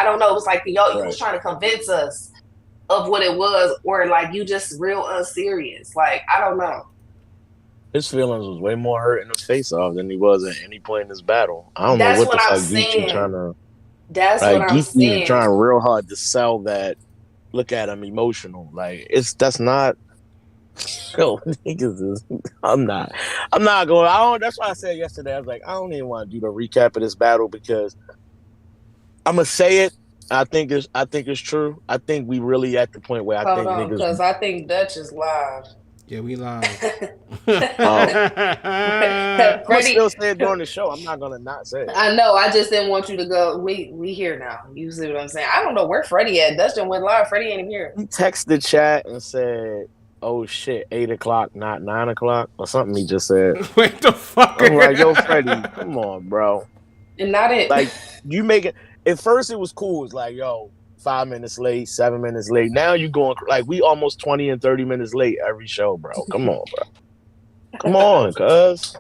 I don't know. It was like y'all, you Right. was trying to convince us of what it was, or like you just real unserious. Like, I don't know. His feelings was way more hurt in the face off than he was at any point in this battle. I don't know That's what the what I'm fuck Geechi saying. trying to That's what like. I'm Geechi is saying. trying real hard to sell that. Look at him emotional. Like that's not. Yo, niggas is. I'm not. I'm not going. I don't. That's why I said yesterday. I was like, I don't even want to do the recap of this battle because I'm gonna say it. I think it's true. I think we really at the point where I Hold think on, niggas. because I think Dutch is live. Yeah, we live. Oh, I'm gonna Freddie, still say it during the show. I'm not gonna not say it. I know. I just didn't want you to go. We here now. You see what I'm saying? I don't know where Freddie at. Dustin went live. Freddie ain't even here. He texted the chat and said, "Oh shit, 8 o'clock, not 9 o'clock," or something. He just said. Wait the fuck. I'm like, yo, Freddie, come on, bro. And not it. Like, you make it. At first, it was cool. It's like, yo, 5 minutes late, 7 minutes late. Now you going like we almost 20 and 30 minutes late every show, bro. Come on, bro. Come on, cuz.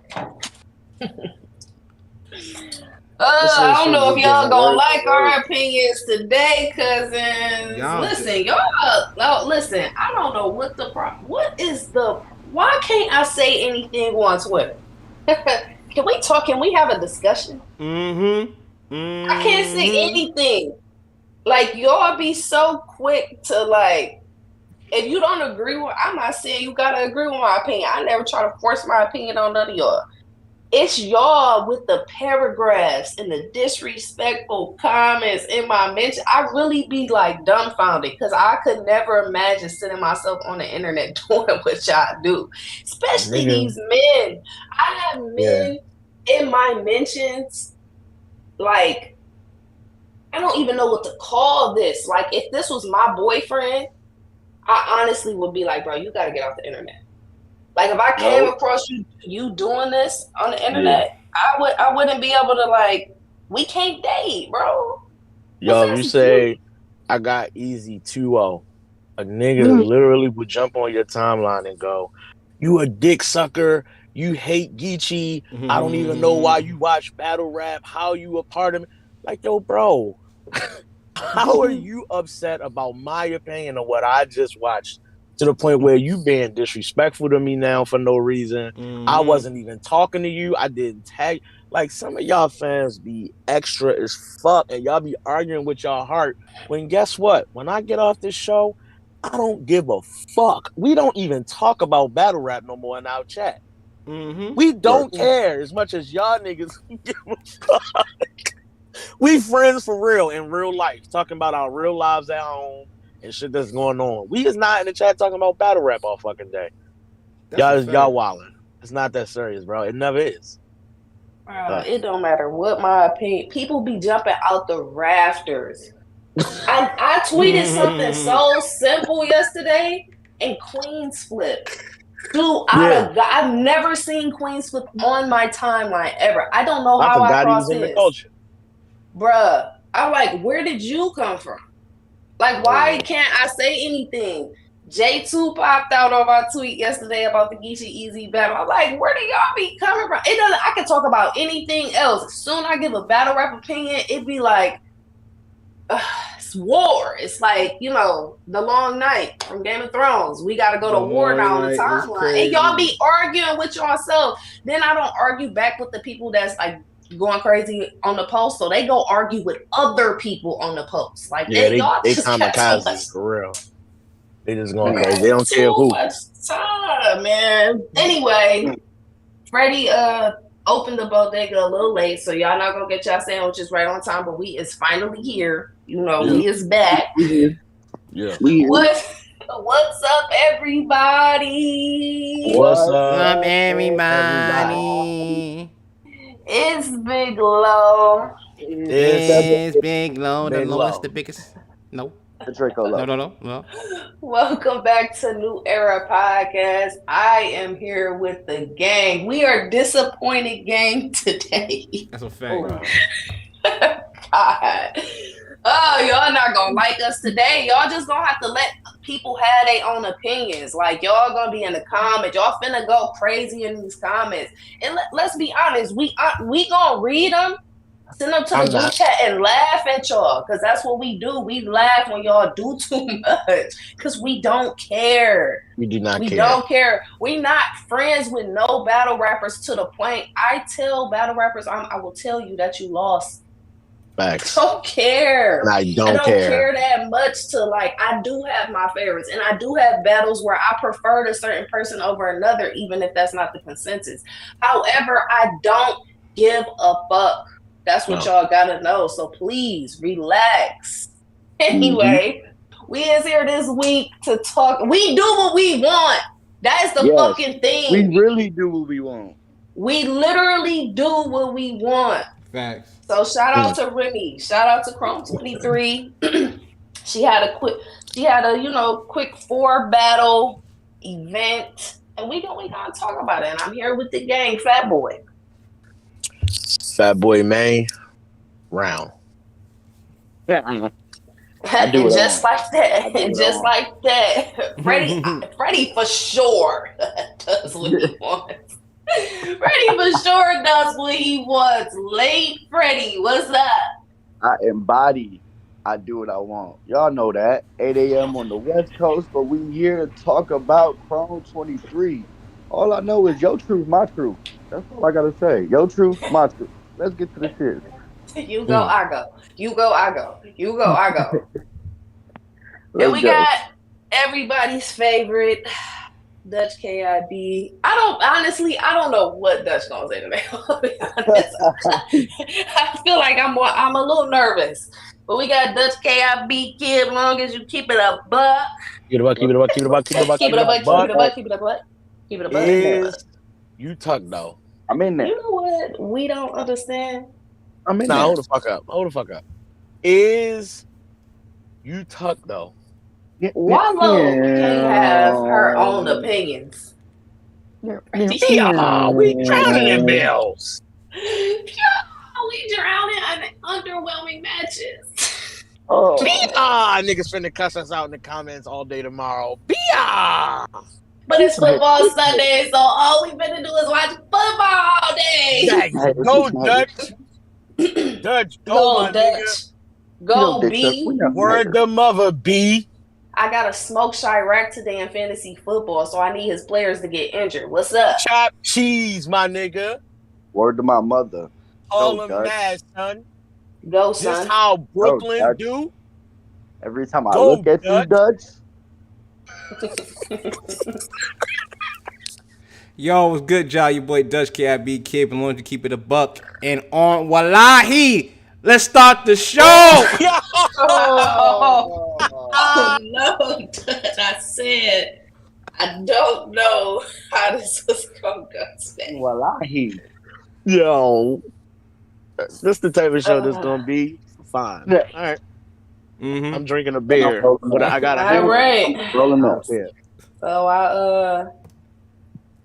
I don't know if y'all gonna worse like and our worse. opinions today, cousins. Y'all Listen, y'all. Listen, I don't know what the problem. What is the? Why can't I say anything on Twitter? Can we talk? Can we have a discussion? I can't say anything. Like, y'all be so quick to like. If you don't agree with, I'm not saying you gotta agree with my opinion. I never try to force my opinion on none of y'all. It's y'all with the paragraphs and the disrespectful comments in my mention. I really be like dumbfounded because I could never imagine sitting myself on the internet doing what y'all do, especially these men. I have men in my mentions, like, I don't even know what to call this. Like, if this was my boyfriend, I honestly would be like, bro, you got to get off the internet. Like, if I came across you doing this on the internet, I wouldn't be able to, like, we can't date, bro. Yo, if you say I got Eazy 2-0, a nigga literally would jump on your timeline and go, "You a dick sucker. You hate Geechi. I don't even know why you watch battle rap. How you a part of me?" Like, yo, bro, how are you upset about my opinion of what I just watched to the point where you being disrespectful to me now for no reason? I wasn't even talking to you. I didn't tag. Like, some of y'all fans be extra as fuck and y'all be arguing with y'all heart. When guess what? When I get off this show, I don't give a fuck. We don't even talk about battle rap no more in our chat. We don't care as much as y'all niggas give a fuck. We friends for real in real life, talking about our real lives at home and shit that's going on. We is not in the chat talking about battle rap all fucking day. Y'all wilding. It's not that serious, bro. It never is. It don't matter what my opinion. People be jumping out the rafters. I tweeted something so simple yesterday, and Queens Flip. Dude, I've never seen Queens Flip on my timeline ever. I don't know how I crossed his. Bruh, I'm like, where did you come from? Like, why can't I say anything? J2 popped out on my tweet yesterday about the Geechi Eazy battle. I'm like, where do y'all be coming from? It doesn't. I can talk about anything else. As soon as I give a battle rap opinion, it'd be like, it's war. It's like, you know, the long night from Game of Thrones. We got to go to war now on the timeline. And y'all be arguing with yourself. Then I don't argue back with the people that's like going crazy on the post. So they go argue with other people on the post. Like, they kamikaze for real. They just going crazy. They don't care who. Much time, man. Anyway, Freddie opened the bodega a little late, so y'all not gonna get y'all sandwiches right on time. But we is finally here. You know, we is back. Yeah. What's up, everybody? What's up, everybody? It's Big Low. It's Big Low. The lowest, the biggest. No. No. Welcome back to New Era Podcast. I am here with the gang. We are disappointed gang today. That's a fact. God. Oh, y'all not gonna like us today. Y'all just gonna have to let people have their own opinions. Like, y'all gonna be in the comments. Y'all finna go crazy in these comments. And let's be honest, we gonna read them, Send them to the group chat and laugh at y'all, because that's what we do. We laugh when y'all do too much, because we don't care. We do not care. We don't care. We not friends with no battle rappers to the point I tell battle rappers, I will tell you that you lost. Facts. I don't care. And I don't care that much to like, I do have my favorites, and I do have battles where I prefer a certain person over another, even if that's not the consensus. However, I don't give a fuck. That's what y'all gotta know. So please relax. Anyway, we is here this week to talk. We do what we want. That is the fucking thing. We really do what we want. We literally do what we want. Facts. So shout out to Remy. Shout out to Chrome 23. She had a quick 4 battle event, and we gonna talk about it. And I'm here with the gang, Fat Boy. Fat Boy May round. And just like that. Freddie for sure does what he wants. Freddie for sure does what he wants. Late Freddie, what's up? I embody. I do what I want. Y'all know that. 8 a.m. on the West Coast, but we here to talk about Chrome 23. All I know is your truth, my truth. That's all I gotta say. Your truth, my truth. Let's get to the shit. You go, I go. You go, I go. You go, I go. And we got everybody's favorite Dutch KIB. I don't know what Dutch gonna say today. I'll be honest. I feel like I'm a little nervous. But we got Dutch KIB, kid, as long as you keep it a buck. Keep it a buck, keep it a buck, keep it a buck, keep it a buck, keep it a buck, keep it a buck, keep it a buck, keep it a buck. Is you tuck though. I'm in there. You know what? We don't understand. I'm in there. Hold the fuck up. Hold the fuck up. Is you tuck though. Wallow can have her own opinions. Yeah, we drowning in bills. We drowning in underwhelming matches. Niggas finna cuss us out in the comments all day tomorrow. But it's football Sunday, so all we finna do is watch football all day. Go Dutch. Dutch, go my Dutch. nigga. Go B. Word the mother B. I got to smoke Chirac today in fantasy football, so I need his players to get injured. What's up? Chop cheese, my nigga. Word to my mother. All them mad, son. Go, son. This how Brooklyn do. Every time I look at you, Dutch. Yo, what's good, y'all? Your boy Dutch KIB, kid, belong to keep it a buck. And on Wallahi, let's start the show. No, Dutch, I said, I don't know how this is going to go today. Wallahi. Yo. This the type of show that's going to be fine. Yeah. All right. Mm-hmm. I'm drinking a beer, but I got a all right. Rolling up. So I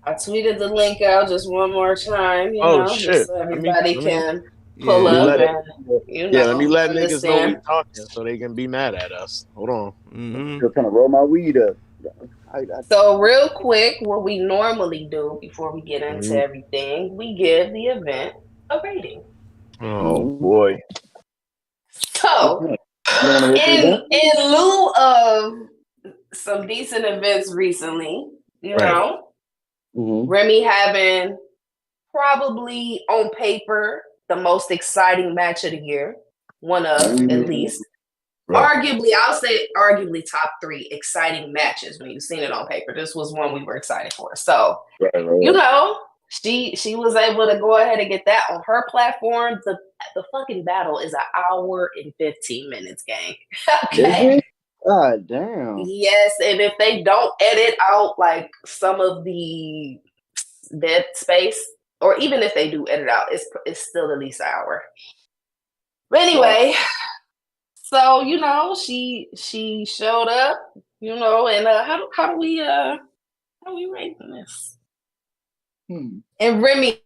tweeted the link out just one more time, shit. So everybody can pull up. Let me let niggas know we talking so they can be mad at us. Hold on. Mm-hmm. Still trying to roll my weed up. So real quick, what we normally do before we get into everything, we give the event a rating. Oh boy. So in lieu of some decent events recently, Remy having probably on paper the most exciting match of the year, one of at least. Arguably, I'll say top 3 exciting matches when you've seen it on paper. This was one we were excited for. So, she was able to go ahead and get that on her platform. The fucking battle is 1 hour and 15 minutes, gang. Okay. God damn. Yes, and if they don't edit out like some of the dead space, or even if they do edit out, it's still at least 1 hour. But anyway, so she showed up, and how do we rate this? And Remy,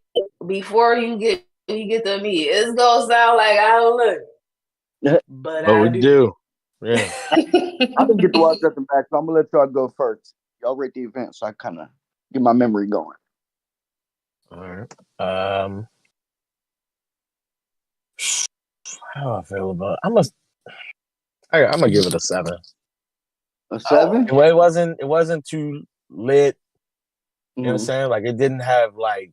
before you get to me, it's gonna sound like I don't look, but I do. Yeah. I didn't get to watch nothing back, so I'm gonna let y'all go first. Y'all rate the event, so I kind of get my memory going. All right. How I feel about it? I'm gonna give it a 7. A 7? It wasn't too lit. You know what I'm Mm-hmm. saying? Like it didn't have like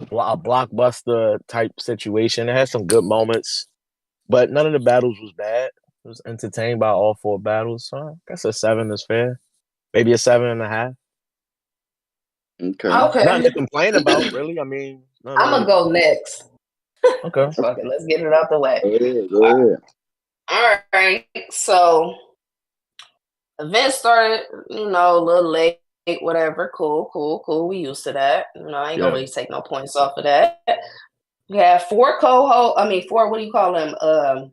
a blockbuster type situation. It had some good moments, but none of the battles was bad. It was entertained by all 4 battles. So I guess a 7 is fair. Maybe a 7.5. Okay. Okay. Nothing to complain about, really. I mean, nothing I'm gonna really. go next. Okay. Fuck it, let's get it out the way. Go ahead. All right. So event started, a little late, whatever. Cool. We used to that. I ain't gonna really take no points off of that. We have 4 co-hosts. I mean, 4. What do you call them?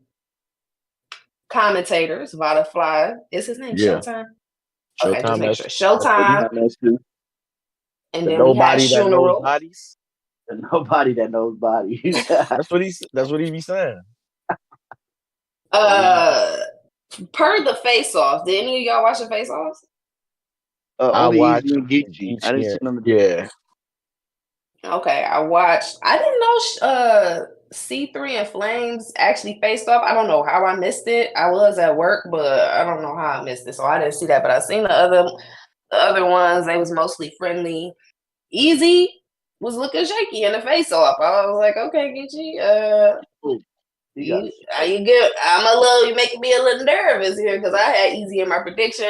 Commentators. Vodafly. Is his name Yeah. Showtime? Okay, just Showtime. make sure. That's what we Showtime. have next to. And The then we had nobody that knows Funeral. bodies. Nobody that knows bodies. That's what he be saying. Per the Face Off. Did any of y'all watch the Face Offs? I Only watch Eazy and Geechi. I didn't Geechi. see none of Yeah. Okay, I watched. I didn't know C3 and Flames actually faced off. I don't know how I missed it. I was at work, but I don't know how I missed it, so I didn't see that. But I seen the other ones. They was mostly friendly. Eazy was looking shaky in the face off. I was like, okay, Geechi, you good? You making me a little nervous here because I had Eazy in my prediction.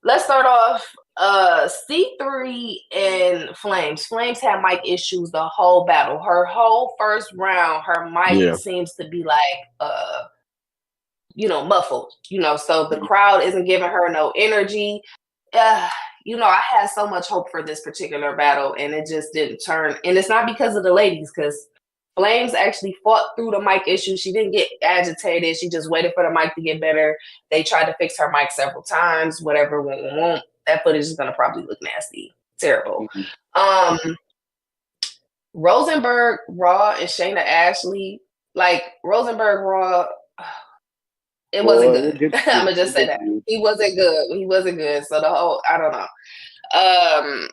Let's start off. C3 and Flames. Flames had mic issues the whole battle. Her whole first round, her mic seems to be like muffled. So the crowd isn't giving her no energy. I had so much hope for this particular battle, and it just didn't turn. And it's not because of the ladies, because Flames actually fought through the mic issue. She didn't get agitated. She just waited for the mic to get better. They tried to fix her mic several times. Whatever won't. That footage is gonna probably look nasty, terrible. Rosenberg, Raw, and Shayna Ashley. Like Rosenberg, Raw. It wasn't good. I'm gonna just say that he wasn't good. So I don't know.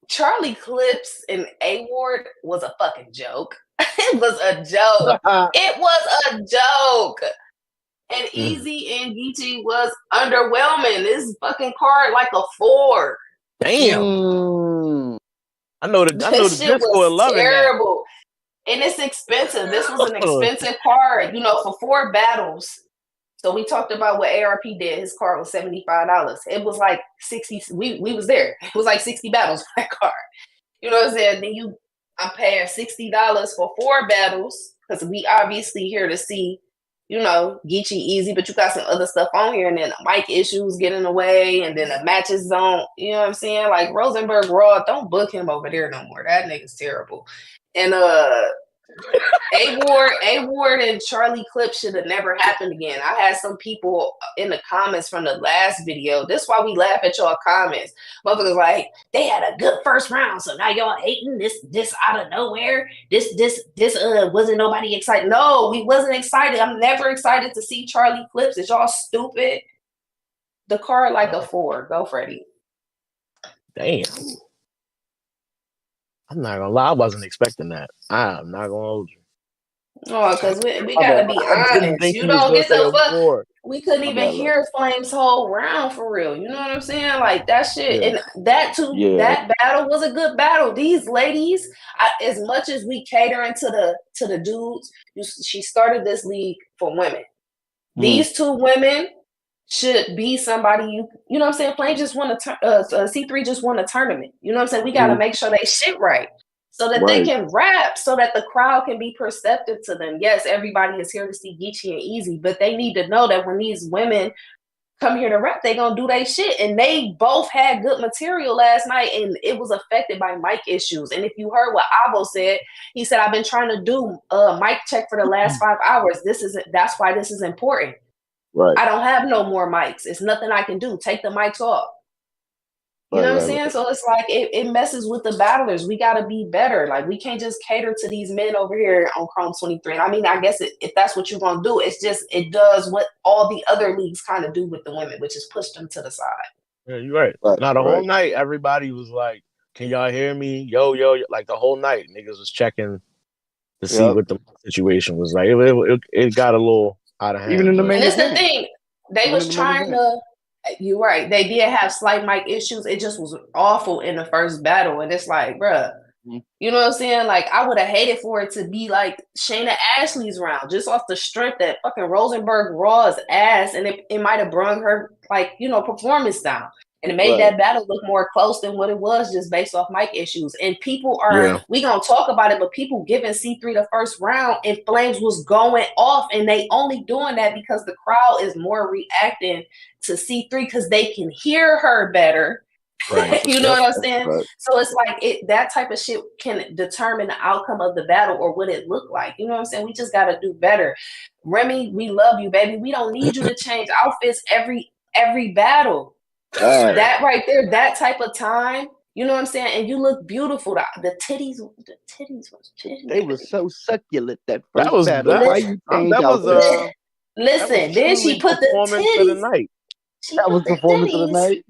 Charlie Clips and A Ward was a fucking joke. It was a joke. It was a joke. And Eazy and Geechi was underwhelming. This fucking card like a 4. Damn. I know the Shit Discord was loving that. terrible. And it's expensive. This was an expensive card, for 4 battles. So we talked about what ARP did. His card was $75. It was like 60. We was there. It was like 60 battles for that card. You know what I'm saying? Then I'm paying $60 for 4 battles because we obviously here to see, Geechi Eazy, but you got some other stuff on here, and then the mic issues get in the way, and then the matches don't. You know what I'm saying? Like Rosenberg Raw, don't book him over there no more. That nigga's terrible. And A Ward and Charlie Clip should have never happened again. I had some people in the comments from the last video. This is why we laugh at y'all comments. Motherfuckers like, they had a good first round, so now y'all hating this out of nowhere. This wasn't nobody excited. No, we wasn't excited. I'm never excited to see Charlie Clips. Is y'all stupid? The card like a 4. Go Freddie. Damn. I'm not gonna lie, I wasn't expecting that. I'm not gonna hold you. Oh, because we gotta be honest. You don't get the fuck. We couldn't even hear Flame's whole round for real. You know what I'm saying? Like that shit, and that too. Yeah. That battle was a good battle. These ladies, as much as we catering to the dudes, she started this league for women. These 2 women should be somebody you know what I'm saying. Flame just won C3 just won a tournament. You know what I'm saying. We got to make sure they shit right. So that they can rap, so that the crowd can be perceptive to them. Yes, everybody is here to see Geechi and Eazy, but they need to know that when these women come here to rap, they gonna do their shit. And they both had good material last night, and it was affected by mic issues. And if you heard what Avo said, he said, "I've been trying to do a mic check for the last 5 hours. That's why this is important. Right. I don't have no more mics. It's nothing I can do. Take the mics off." You know what I'm saying? So it's like it messes with the battlers. We got to be better. Like we can't just cater to these men over here on Chrome 23. And I mean, I guess if that's what you're going to do, it's just it does what all the other leagues kind of do with the women, which is push them to the side. Yeah, you're right. Now the whole night, everybody was like, "Can y'all hear me? Yo, yo!" Like the whole night, niggas was checking to see Yep. what the situation was like. It got a little out of Even hand, in the but And main it's the event. thing. They Even in was the main trying event. to. You're right. They did have slight mic issues. It just was awful in the first battle, and it's like, bruh. Mhm. You know what I'm saying? Like, I would have hated for it to be like Shayna Ashley's round, just off the strength that fucking Rosenberg Raw's ass, and it might have brung her, like, performance down. And it made Right. that battle look more close than what it was just based off mic issues. And people are, yeah, we gonna talk about it, but people giving C3 the first round and Flames was going off, and they only doing that because the crowd is more reacting to C3 because they can hear her better. right. You know Yep. what I'm saying? Right. So it's like that type of shit can determine the outcome of the battle or what it looked like. You know what I'm saying? We just got to do better. Remy, we love you, baby. We don't need you to change outfits every battle. Right. That right there, that type of time. You know what I'm saying? And you look beautiful. The titties was They were so succulent that That first was battle. that. Why you change That was outfits? that was Listen, then she truly put the performance of the titties. night. She That put was the performance of the titties night.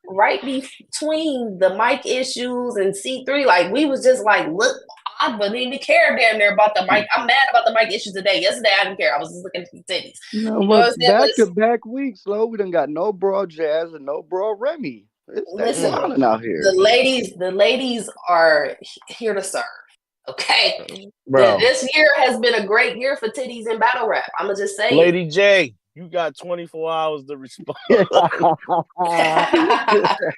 right between the mic issues and C3. Like, we was just like, look, I wouldn't even care damn near about the mic. I'm mad about the mic issues today. Yesterday, I didn't care. I was just looking at the titties. No, You know but what I'm saying? back to back weeks, Lo. We done got no broad Jazz and no broad Remy. They Listen, Mm. wilding out here. the ladies are here to serve. Okay, Bro, this year has been a great year for titties and battle rap. I'm gonna just say Lady J, you got 24 hours to respond.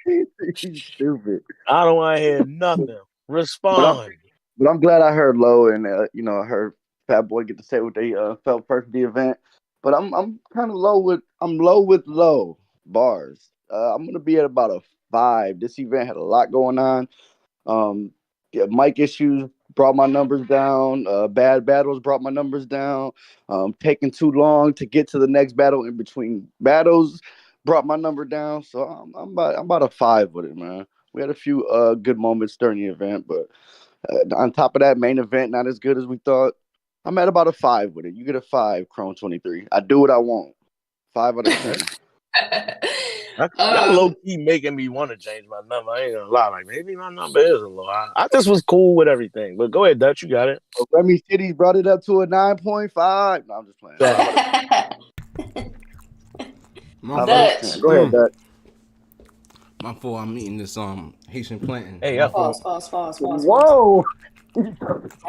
He's stupid. I don't want to hear nothing. But I'm Respond. but I'm glad I heard Low and I heard Fat Boy get to say what they felt first of the event. But I'm kind of low with low bars. I'm gonna be at about a 5. This event had a lot going on. Mic issues brought my numbers down. Bad battles brought my numbers down. Taking too long to get to the next battle in between battles brought my number down. So I'm about a 5 with it, man. We had a few good moments during the event, but on top of that, main event not as good as we thought. I'm at about a 5 with it. You get a 5, Chrome 23. I do what I want. 5 out of 10. That low key making me want to change my number. I ain't gonna lie. Like, maybe my number is a low. I just was cool with everything. But go ahead, Dutch. You got it. Remy City brought it up to a 9.5. No, I'm just playing. Dutch. Go ahead, Dutch. My fault. I'm eating this Haitian plantain. Hey, My Pause, fault. pause. Whoa.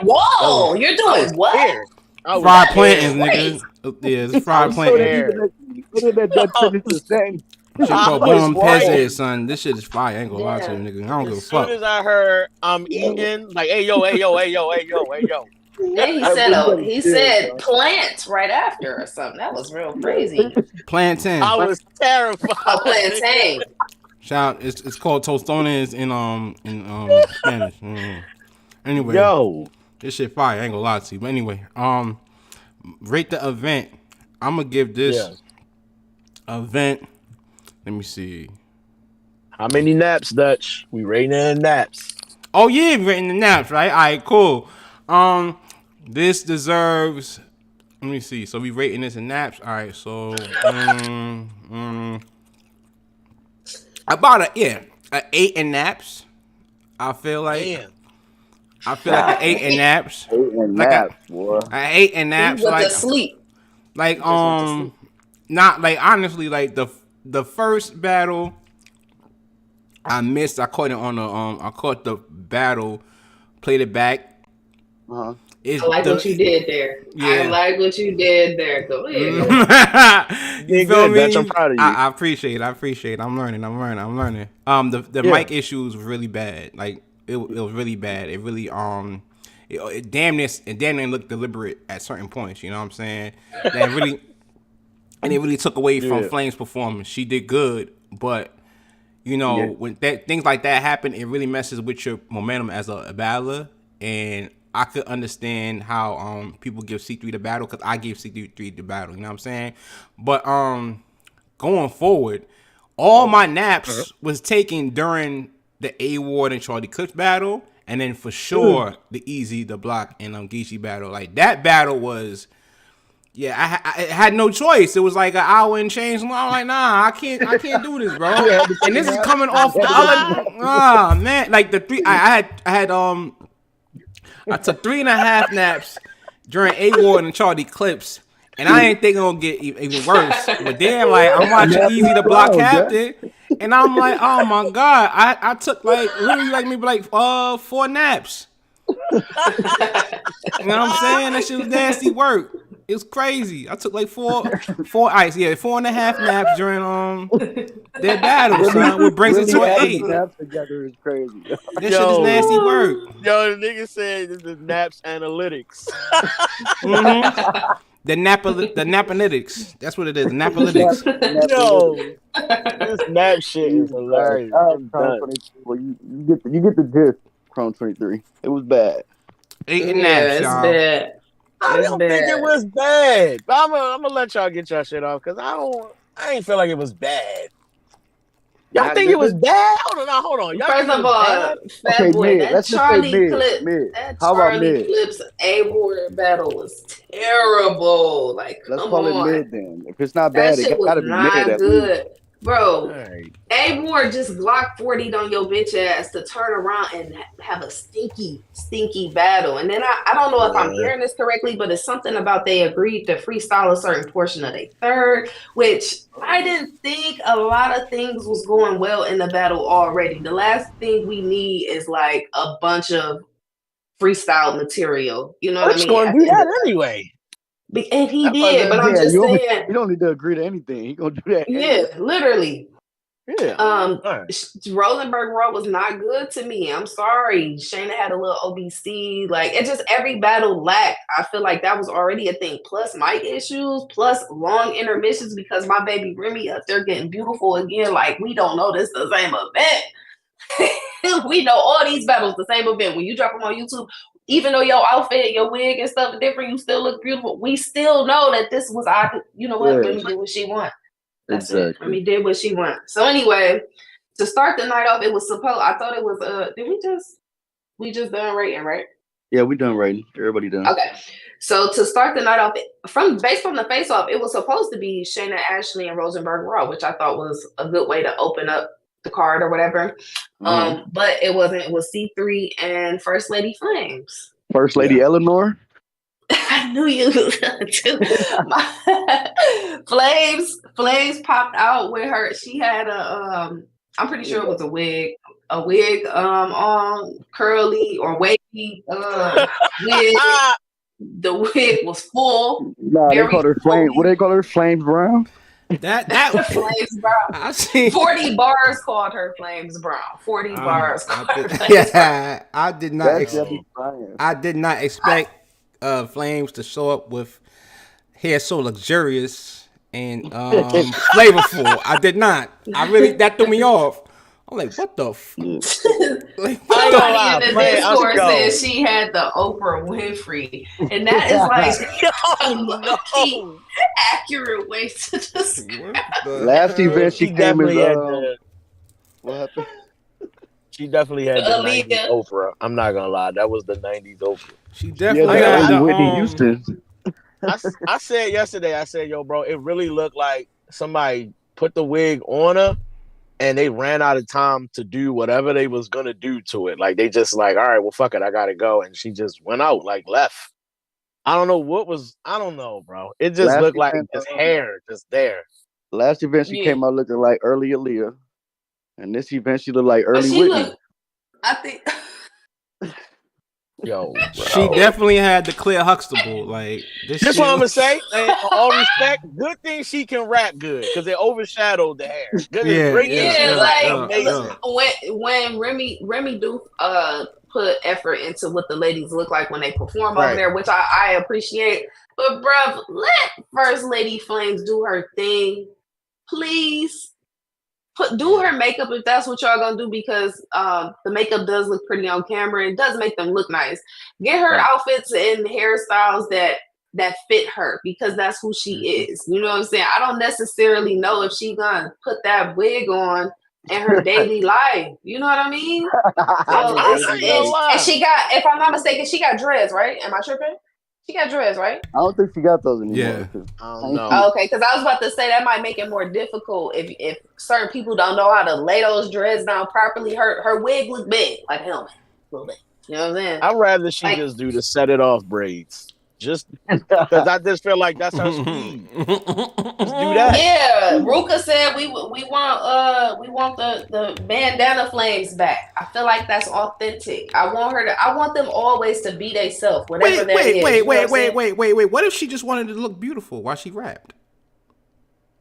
Whoa, you're doing what? Scared. I was Fried scared. plantains, nigga. Yeah, it's I fried was plantains. scared. Look at that Dutch finish the same. Shit I called was Bon scared. Peze, son. This shit is fire. I ain't gonna lie to you, Yeah. nigga. I don't give a As soon fuck. as I heard I'm eating, like, hey yo, hey yo, hey yo, hey yo, hey yo. Then he said plant right after or something. That was real crazy. Plantain. I was terrified. Oh, plantain. Shout. It's called tostones in Spanish. Anyway, Yo, this shit fire. I ain't gonna lie to you. But anyway, rate the event. I'm gonna give this event. Let me see. how many naps, Dutch? We rating in naps. Oh yeah, rating the naps, right? All right, cool. This deserves. Let me see. So we rating this in naps. All right, so about an 8 in naps. I feel like Damn. an 8 in naps. 8 and Like naps, boy. an 8 in He naps. went Like to sleep. like He just went to sleep. not like honestly like the first battle I missed. I caught it on the I caught the battle, played it back. Uh-huh. It's I like what you did there. Yeah. I like what you did there. Go ahead. You Did feel good, me? Dutch. I'm proud of you. I appreciate it. I'm learning. The mic issues was really bad. Like it was really bad. It really it damn near looked deliberate at certain points. You know what I'm saying? That really and it really took away from Flame's performance. She did good, but when things like that happen, it really messes with your momentum as a battler. And I could understand how people give C3 the battle because I gave C3 the battle. You know what I'm saying? But going forward, all my naps was taken during the A Ward and Charlie Cook's battle, and then for sure the Eazy, the Block, and Geechi battle. Like that battle was. Yeah, I had no choice. It was like an hour and change. I'm like, nah, I can't do this, bro. And this is coming off. Man, like the three. I I took 3.5 naps during A Ward and Charlie clips, and I ain't think it gonna get even worse. But then, like, I'm watching Eazy the Block Captain, and I'm like, oh my god, I took like literally like maybe like 4 naps. You know what I'm saying? That shit was nasty work. It was crazy. I took like 4.5 naps during their battle, son. What brings it to an 8? Naps together is crazy. That shit is nasty work. Yo, the nigga said this is Naps Analytics. The Napalytics. That's what it is. The Napalytics. Yo, this Nap shit is hilarious. I'm done. Well, you get the gist. Chrome 23. It was bad. 8 naps, it's y'all. bad. I don't think it was bad. But I'm gonna let y'all get y'all shit off because I ain't feel like it was bad. Y'all think it was bad? Hold on. Y'all First of all, Fat Boy, that Charlie Clips A-Ward battle was terrible. Like, let's come call on. it mid then. If it's not bad, it gotta be mid at good. least. Bro, right. A-Ward just Glock 40'd on your bitch ass to turn around and have a stinky battle. And then I don't know if I'm hearing this correctly, but it's something about they agreed to freestyle a certain portion of their third, which I didn't think a lot of things was going well in the battle already. The last thing we need is like a bunch of freestyle material. You know what I mean? Going to do that anyway. And he did, but I'm just saying. You don't need to agree to anything. He gonna do that. Yeah, literally. Yeah. Rosenberg Raw was not good to me. I'm sorry. Shayna had a little OBC. Like, it just every battle lacked. I feel like that was already a thing. Plus mic issues, plus long intermissions because my baby Remy up there getting beautiful again. Like, we don't know this the same event. We know all these battles the same event. When you drop them on YouTube, even though your outfit, your wig and stuff is different, you still look beautiful. We still know that this was you know what? Remy did what she want. That's it. Remy did what she want. So anyway, to start the night off, it was supposed. I thought it was. We just done rating, right? Yeah, we done rating. Everybody done. Okay. So to start the night off, based on the face off, it was supposed to be Shayna, Ashley, and Rosenberg Raw, which I thought was a good way to open up the card or whatever. But it wasn't. It was C3 and First Lady Flames. First Lady Eleanor. I knew you too. Flames popped out with her. She had I'm pretty sure it was a wig on curly or wavy wig. The wig was full. Nah, they called her Flames. What do they call her? Flames Brown. That was Flames Brown. I see. 40 bars called her Flames Brown. 40 bars called her Flames Brown. I did not expect Flames to show up with hair so luxurious and flavorful. I did not. That threw me off. I'm like, what the like, somebody in the Discord said she had the Oprah Winfrey. And that is like a accurate way to describe it. Last event she came in. What happened? She definitely had the 90s Oprah. I'm not gonna lie, that was the 90s Oprah. She definitely had the Whitney Houston. I said yesterday, yo, bro, it really looked like somebody put the wig on her and they ran out of time to do whatever they was gonna do to it. Like they just like, all right, well, fuck it, I gotta go, and she just went out, like left. I don't know, bro. It just looked like just hair just there. Last event she came out looking like early Aaliyah. And this event, she looked like early Whitney. I think. Yo, bro. She definitely had the clear Huxtable. Like this. That's what I'm gonna say. And all respect, good thing she can rap good because it overshadowed the hair. When Remy do put effort into what the ladies look like when they perform over there, which I appreciate. But bruv, let First Lady Flames do her thing, please. Do her makeup if that's what y'all gonna do, because the makeup does look pretty on camera. It does make them look nice. Get her outfits and hairstyles that fit her, because that's who she is. You know what I'm saying? I don't necessarily know if she gonna put that wig on in her daily life. You know what I mean? And she got, if I'm not mistaken, she got dreads, right? Am I tripping? She got dreads, right? I don't think she got those anymore. Yeah. I don't know. Okay, because I was about to say that might make it more difficult if certain people don't know how to lay those dreads down properly. Her wig looked big, like a helmet, a little bit. You know what I'm saying? I'd rather she Like, just do the set it off braids. Just because I just feel like that's her speed. Just do that. yeah, Ruka said we want the bandana flames back. I feel like that's authentic. I want them always to be themselves, whatever Wait, that wait, is. wait, You know what wait, I'm wait, saying? wait, wait, wait. What if she just wanted to look beautiful while she rapped?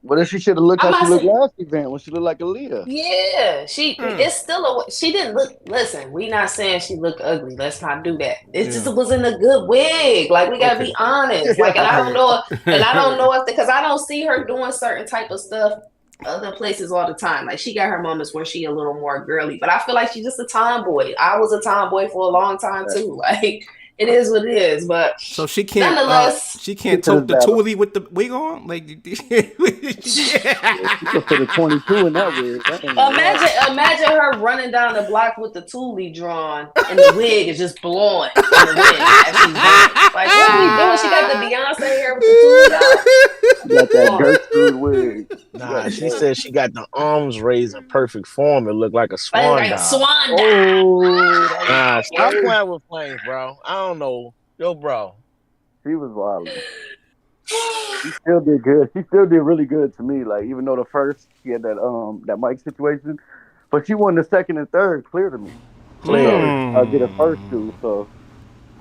What if she should have looked I'm how she not looked saying. last event when she looked like Aaliyah? Yeah, Mm. it's still she didn't look. Listen, we not saying she looked ugly. Let's not do that. It just Yeah. was in a good wig. Like we gotta Okay. be honest. Like, and I don't Okay. know, and I don't know if because I don't see her doing certain type of stuff other places all the time. Like she got her moments where she a little more girly, but I feel like she's just a tomboy. I was a tomboy for a long time too. Like it is what it is. But So nonetheless, she Get can't to this tote the battle. Thule with the wig on? Like Yeah, she could put a 22 in that wig. I ain't gonna lie. imagine her running down the block with the Thule drawn and the wig is just blowing in the wind as she's running. Like, what are we doing? She got the Beyonce hair with the Thule out. She got that Oh, Gertrude wig. She got Nah, a she Gertrude. said she got the arms raised in perfect form. It looked like a swan like a dive. swan dive. Oh, that was Nah, stop crazy. playing with flames, bro. I don't know. Yo, bro. She was wild. She still did good. She still did really good to me. Like even though the first she had that mic situation, but she won the second and third clear to me. Clear. Before did the first two, so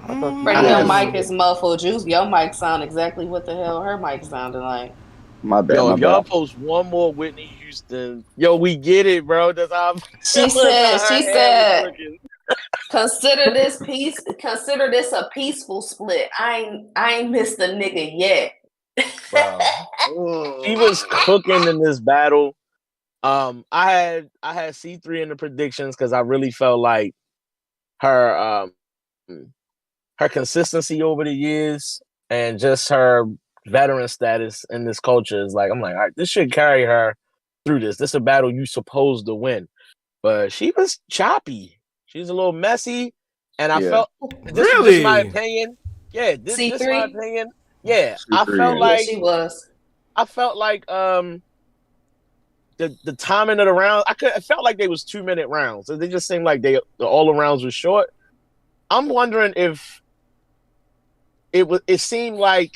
I thought she Freddie, I did your have good. mic is muffled. Your mic sound exactly what the hell her mic sounded like. My bad, Yo, my if bad. y'all post one more Whitney Houston, yo, we get it, bro. That's how I'm She feeling. said, Her hair was looking, consider this a peaceful split. I ain't missed a nigga yet. bro. She was cooking in this battle. I had C3 in the predictions because I really felt like her her consistency over the years and just her veteran status in this culture is like I'm like, all right, this should carry her through this. This is a battle you supposed to win. But she was choppy. She's a little messy. And I Yeah, felt this is just my really? opinion. Yeah, this is my C3? opinion. Yeah. she three. Yeah, she was. I felt like the timing of the round, I felt like they was 2 minute rounds. They just seemed like all the rounds were short. I'm wondering if it seemed like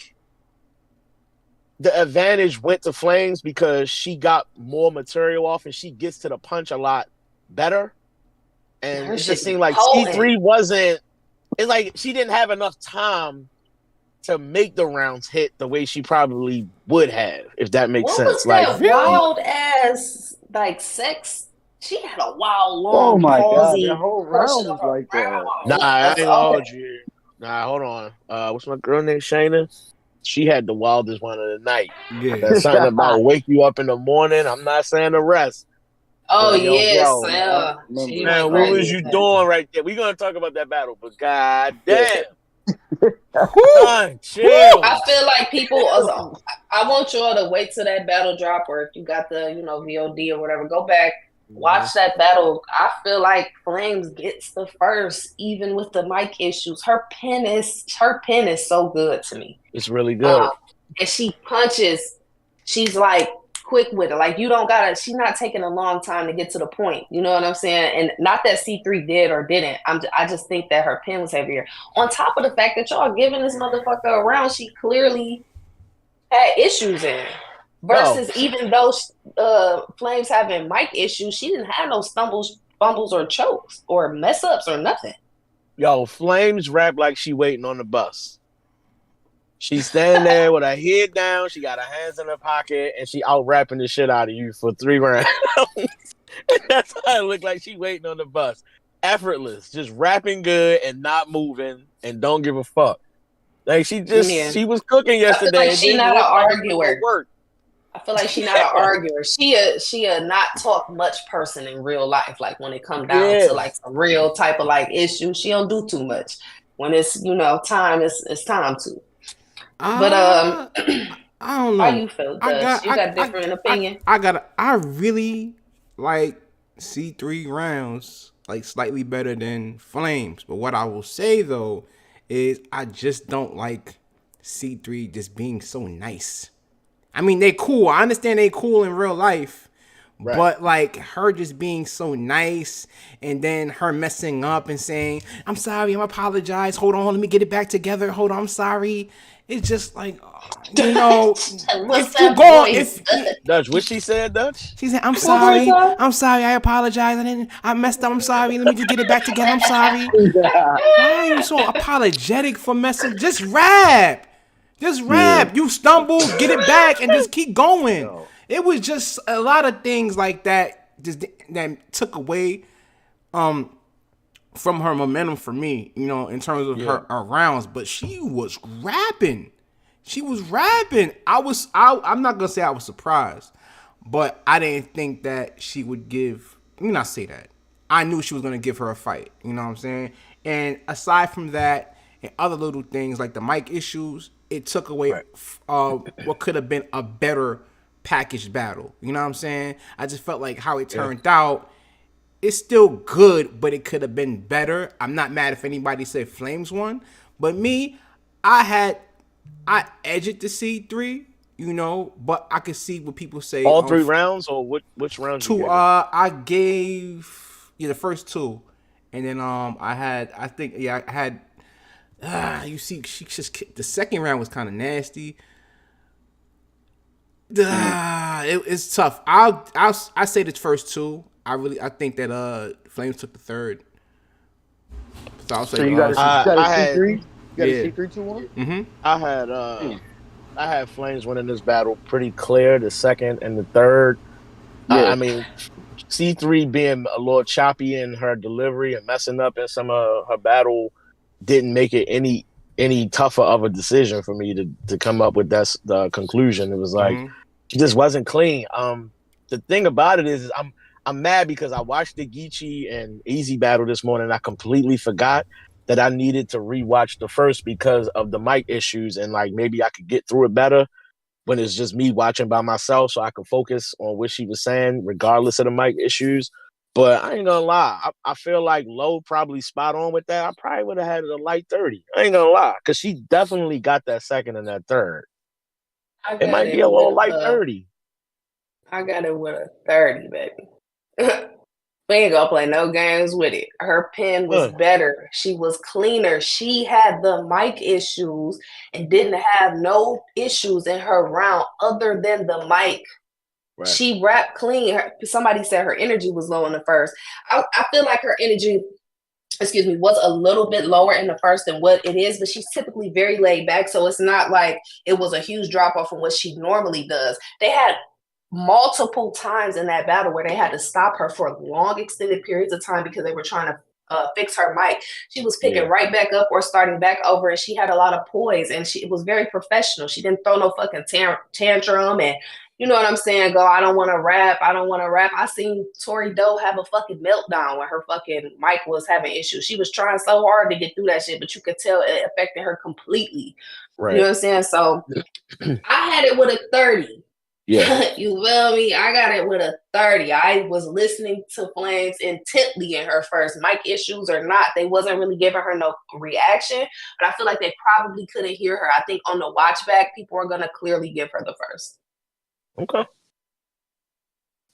the advantage went to Flames because she got more material off and she gets to the punch a lot better. And Her it just shit be seemed like potent. C3 wasn't, it's like she didn't have enough time to make the rounds hit the way she probably would have, if that makes What sense. was Like, that Really? wild ass like sex? She had a wild, Oh long, my god, that palsy whole portion round of was her like that. nah, mouth. I ain't That's gonna okay. hold you. Nah, hold on. What's my girl named Shayna? She had the wildest one of the night. Yeah. There's something about wake you up in the morning. I'm not saying the rest. Oh But yo, yes, bro, I she remember. went man, what crazy was with you that. doing right there? We're gonna talk about that battle, but god Yeah. damn, Whew. son, Whew. I chill. feel like people. Chill. I want y'all to wait till that battle drop, or if you got the VOD or whatever, go back, watch Mhm. that battle. I feel like Flames gets the first, even with the mic issues. Her pen is so good to me. It's really Um, good. and she punches. She's like quick with it. Like you don't gotta. She's not taking a long time to get to the point. You know what I'm saying? And not that C3 did or didn't. I just think that her pen was heavier. On top of the fact that y'all giving this motherfucker around, she clearly had issues in. Yo, Versus even though Flames having mic issues, she didn't have no stumbles, fumbles, or chokes or mess ups or nothing. yo, Flames rap like she waiting on the bus. She's standing there with her head down. She got her hands in her pocket, and she out rapping the shit out of you for 3 rounds. That's how it looked like she waiting on the bus. Effortless, just rapping good and not moving, and don't give a fuck. Like Yeah, she was cooking I feel like yesterday. It she didn't not an look like it was gonna arguer. work. I feel like she not an arguer. She a not talk much person in real life. Like when it come down Yeah. to like some real type of like issue, she don't do too much. When it's time, it's time to. But Uh, I don't how know. you feel, I Dust? got You got different opinion? I really like C3 rounds like slightly better than Flames. But what I will say though is I just don't like C3 just being so nice. I mean, they cool. I understand they cool in real life, Right. But like her just being so nice, and then her messing up and saying, "I'm sorry, I'm apologize. Hold on, let me get it back together. Hold on, I'm sorry." It's just like, What's if you that go, voice? if Dutch, what she said, Dutch? she said, "I'm What voice? sorry, I'm sorry, I apologize, I messed up. I'm sorry. Let me just get it back together. I'm sorry." Why are you so apologetic for messing? Just rap. Just Yeah. rap. You stumble, get it back, and just keep going. Yo, It was just a lot of things like that just that took away from her momentum for me, in terms of yeah, her rounds. But she was rapping. She was rapping. I'm not gonna say I was surprised, but I didn't think that she would give. Let me not say that. I knew she was gonna give her a fight. You know what I'm saying? And aside from that, and other little things like the mic issues, it took away right. what could have been a better packaged battle. You know what I'm saying? I just felt like how it Yeah. turned out. It's still good, but it could have been better. I'm not mad if anybody said Flames won, but me, I edged to C3, but I could see what people say All on 3 rounds, or which rounds you two. gave her? I gave the first two, and then I think I had. You see, she just the second round was kind of nasty. It's tough. I say the first two. I think that Flames took the third. So I'll So say you got a I had C3? You got a yeah. C3 2-1? I had I had Flames winning this battle pretty clear, the second and the third. I Yeah. mean, C3 being a little choppy in her delivery and messing up in some of her battle didn't make it any tougher of a decision for me to come up with the conclusion. It was like she just wasn't clean. The thing about it is I'm mad because I watched the Geechi and Eazy battle this morning. I completely forgot that I needed to rewatch the first because of the mic issues, and like maybe I could get through it better when it's just me watching by myself, so I can focus on what she was saying regardless of the mic issues. But I ain't gonna lie, I feel like Low probably spot on with that. I probably would have had it a light 30. I ain't gonna lie, because she definitely got that second and that third. I It got might be it a with little light 30. I got it with a 30, baby. We ain't gonna play no games with it. Her pen was Huh. better. She was cleaner. She had the mic issues and didn't have no issues in her round other than the mic. Right. She rapped clean. Somebody said her energy was low in the first. I feel like her energy, was a little bit lower in the first than what it is, but she's typically very laid back. So it's not like it was a huge drop off from what she normally does. They had multiple times in that battle where they had to stop her for long extended periods of time because they were trying to fix her mic. She was picking Yeah. right back up or starting back over, and she had a lot of poise, and it was very professional. She didn't throw no fucking tantrum, and you know what I'm saying? Go, I don't want to rap. I don't want to rap. I seen Tori Doe have a fucking meltdown when her fucking mic was having issues. She was trying so hard to get through that shit, but you could tell it affected her completely. You know Right. what I'm saying? So I had it with a 30. Yeah. You feel me? I got it with a 30. I was listening to Flames intently in her first. Mic issues or not, they wasn't really giving her no reaction, but I feel like they probably couldn't hear her. I think on the watch back, people are going to clearly give her the first. Okay.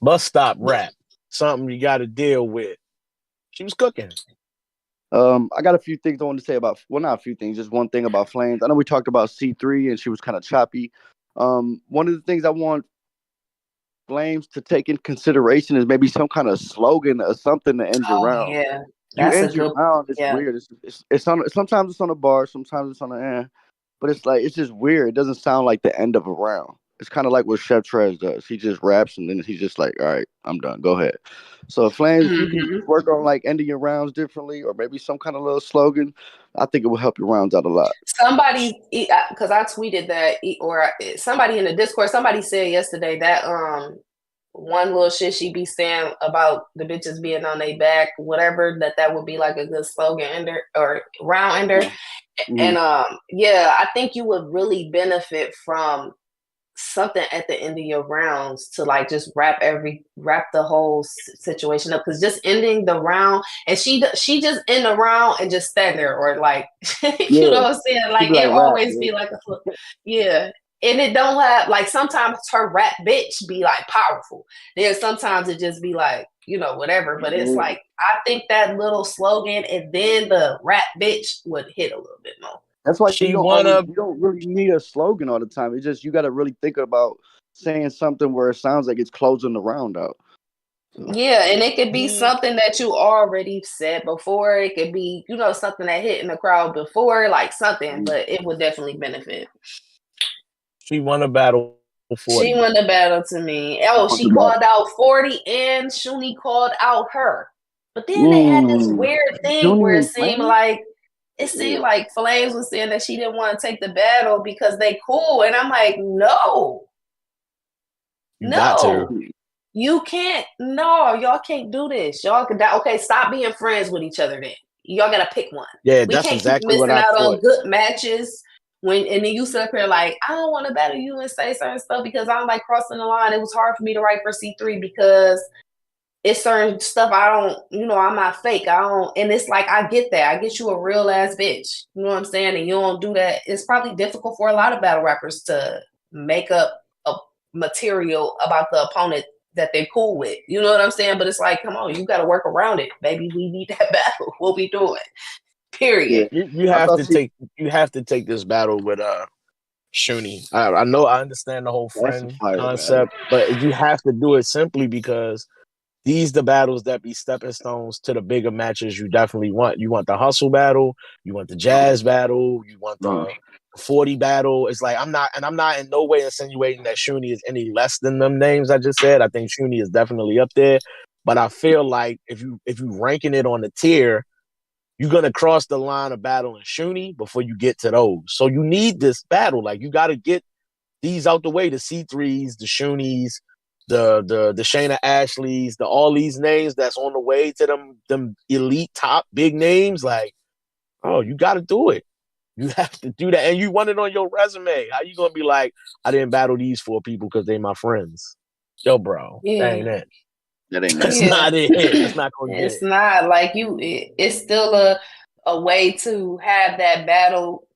Bus stop rap. Something you got to deal with. She was cooking. I got a few things I want to say about, well, not a few things, just one thing about Flames. I know we talked about C3 and she was kind of choppy. One of the things I want Flames to take in consideration is maybe some kind of slogan or something to end your Oh, round. yeah. You That's a end your good, round, it's yeah. weird. It's on. Sometimes it's on a bar, sometimes it's on the end, but it's like it's just weird. It doesn't sound like the end of a round. It's kind of like what Chef Trez does. He just raps and then he's just like, "All right, I'm done. Go ahead." So Flames, if you can Mm-hmm. work on like ending your rounds differently, or maybe some kind of little slogan, I think it will help your rounds out a lot. Somebody, because I tweeted that, or somebody in the Discord, somebody said yesterday that one little shit she be saying about the bitches being on their back, whatever, that would be like a good slogan ender or round ender. Mm-hmm. And yeah, I think you would really benefit from something at the end of your rounds to like just wrap the whole situation up, because just ending the round and she just end the round and just stand there or like you Yeah, know what I'm saying, like be like it rap. always Yeah. be like a yeah, and it don't have like sometimes her rap bitch be like powerful. Then sometimes it just be like, whatever. But it's like I think that little slogan and then the rap bitch would hit a little bit more. That's why you don't really need a slogan all the time. It's just you got to really think about saying something where it sounds like it's closing the round out. Yeah, and it could be something that you already said before. It could be, something that hit in the crowd before, like something, but it would definitely benefit. She won a battle 40. She won the battle to me. Oh, she called out 40 and Shuni called out her. But then they had this weird thing where it seemed like Flames was saying that she didn't want to take the battle because they cool. And I'm like, no. You can't. No, y'all can't do this. Y'all could die. Okay, stop being friends with each other then. Y'all gotta pick one. Yeah, that's exactly what I thought. Missing out on good matches. And then you sit up here like, I don't want to battle you and say certain stuff because I'm like crossing the line. It was hard for me to write for C3 because it's certain stuff I don't, I'm not fake. I don't, and it's like, I get that. I get you a real ass bitch. You know what I'm saying? And you don't do that. It's probably difficult for a lot of battle rappers to make up a material about the opponent that they're cool with. You know what I'm saying? But it's like, come on, you got to work around it, baby. We need that battle. What we doing? Period. Yeah, you have to take this battle with Shuni. I know I understand the whole friend concept, but you have to do it simply because these the battles that be stepping stones to the bigger matches you definitely want. You want the hustle battle, you want the jazz battle, you want the 40 battle. It's like I'm not in no way insinuating that Shuni is any less than them names I just said. I think Shuni is definitely up there, but I feel like if you ranking it on the tier, you're gonna cross the line of battling Shuni before you get to those. So you need this battle. Like you got to get these out the way: the C3s, the Shunis, the Shayna Ashleys, all these names that's on the way to them elite top big names. Like, oh, you got to do it. You have to do that, and you want it on your resume. How you gonna be like, I didn't battle these 4 people because they my friends? Yo, bro, that ain't it. That's not it. It's not gonna get it. It's not like it's still a way to have that battle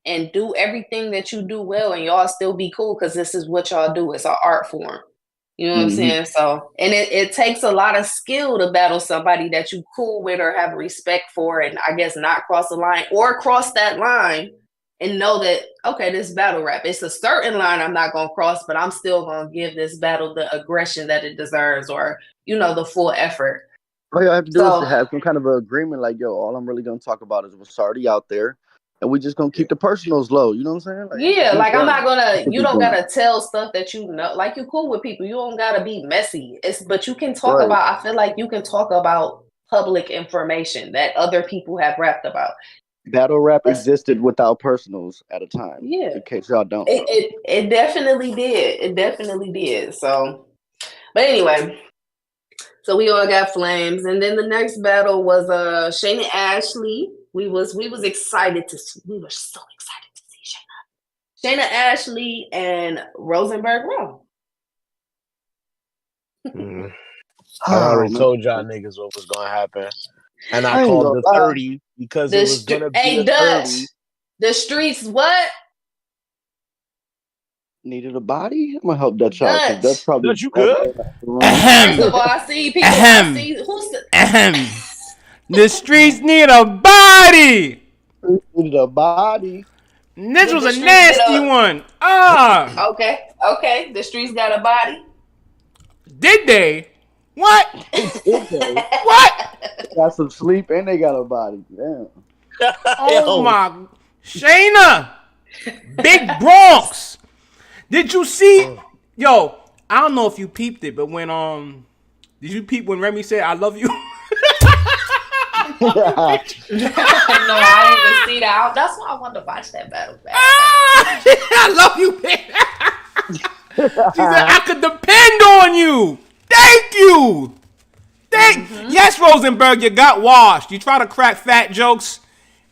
and do everything that you do well, and y'all still be cool because this is what y'all do. It's an art form. You know what I'm saying? So, and it takes a lot of skill to battle somebody that you cool with or have respect for, and I guess not cross the line or cross that line and know that, okay, this battle rap, it's a certain line I'm not going to cross, but I'm still going to give this battle the aggression that it deserves or, the full effort. All you have to do is to have some kind of an agreement like, yo, all I'm really going to talk about is what's already out there. And we just going to keep the personals low. You know what I'm saying? Like I'm not going to, you don't got to tell stuff that like you're cool with people. You don't got to be messy. But you can talk about, I feel like you can talk about public information that other people have rapped about. Battle rap existed without personals at a time. Yeah. In case y'all don't. It definitely did. It definitely did. So, but anyway, so we all got Flames, and then the next battle was Shayna Ashley. We was excited to see. We were so excited to see Shayna Ashley and Rosenberg Row. I already told y'all niggas what was gonna happen. And I called the 30 because it was gonna be a 30. The streets what? Needed a body? I'm gonna help Dutch out. That's probably Dutch, you good? First of all, I see people. The streets need a body. Needed a body. This was a nasty one. Okay. The streets got a body. Did they? What? What? Got some sleep and they got a body. Damn. Oh my, Shayna, Big Bronx. Did you see? Yo, I don't know if you peeped it, but when did you peep when Remy said I love you? No, I didn't even see that. That's why I wanted to watch that battle back. I love you, man. She said I could depend on you. Thank you. Yes, Rosenberg, you got washed. You try to crack fat jokes.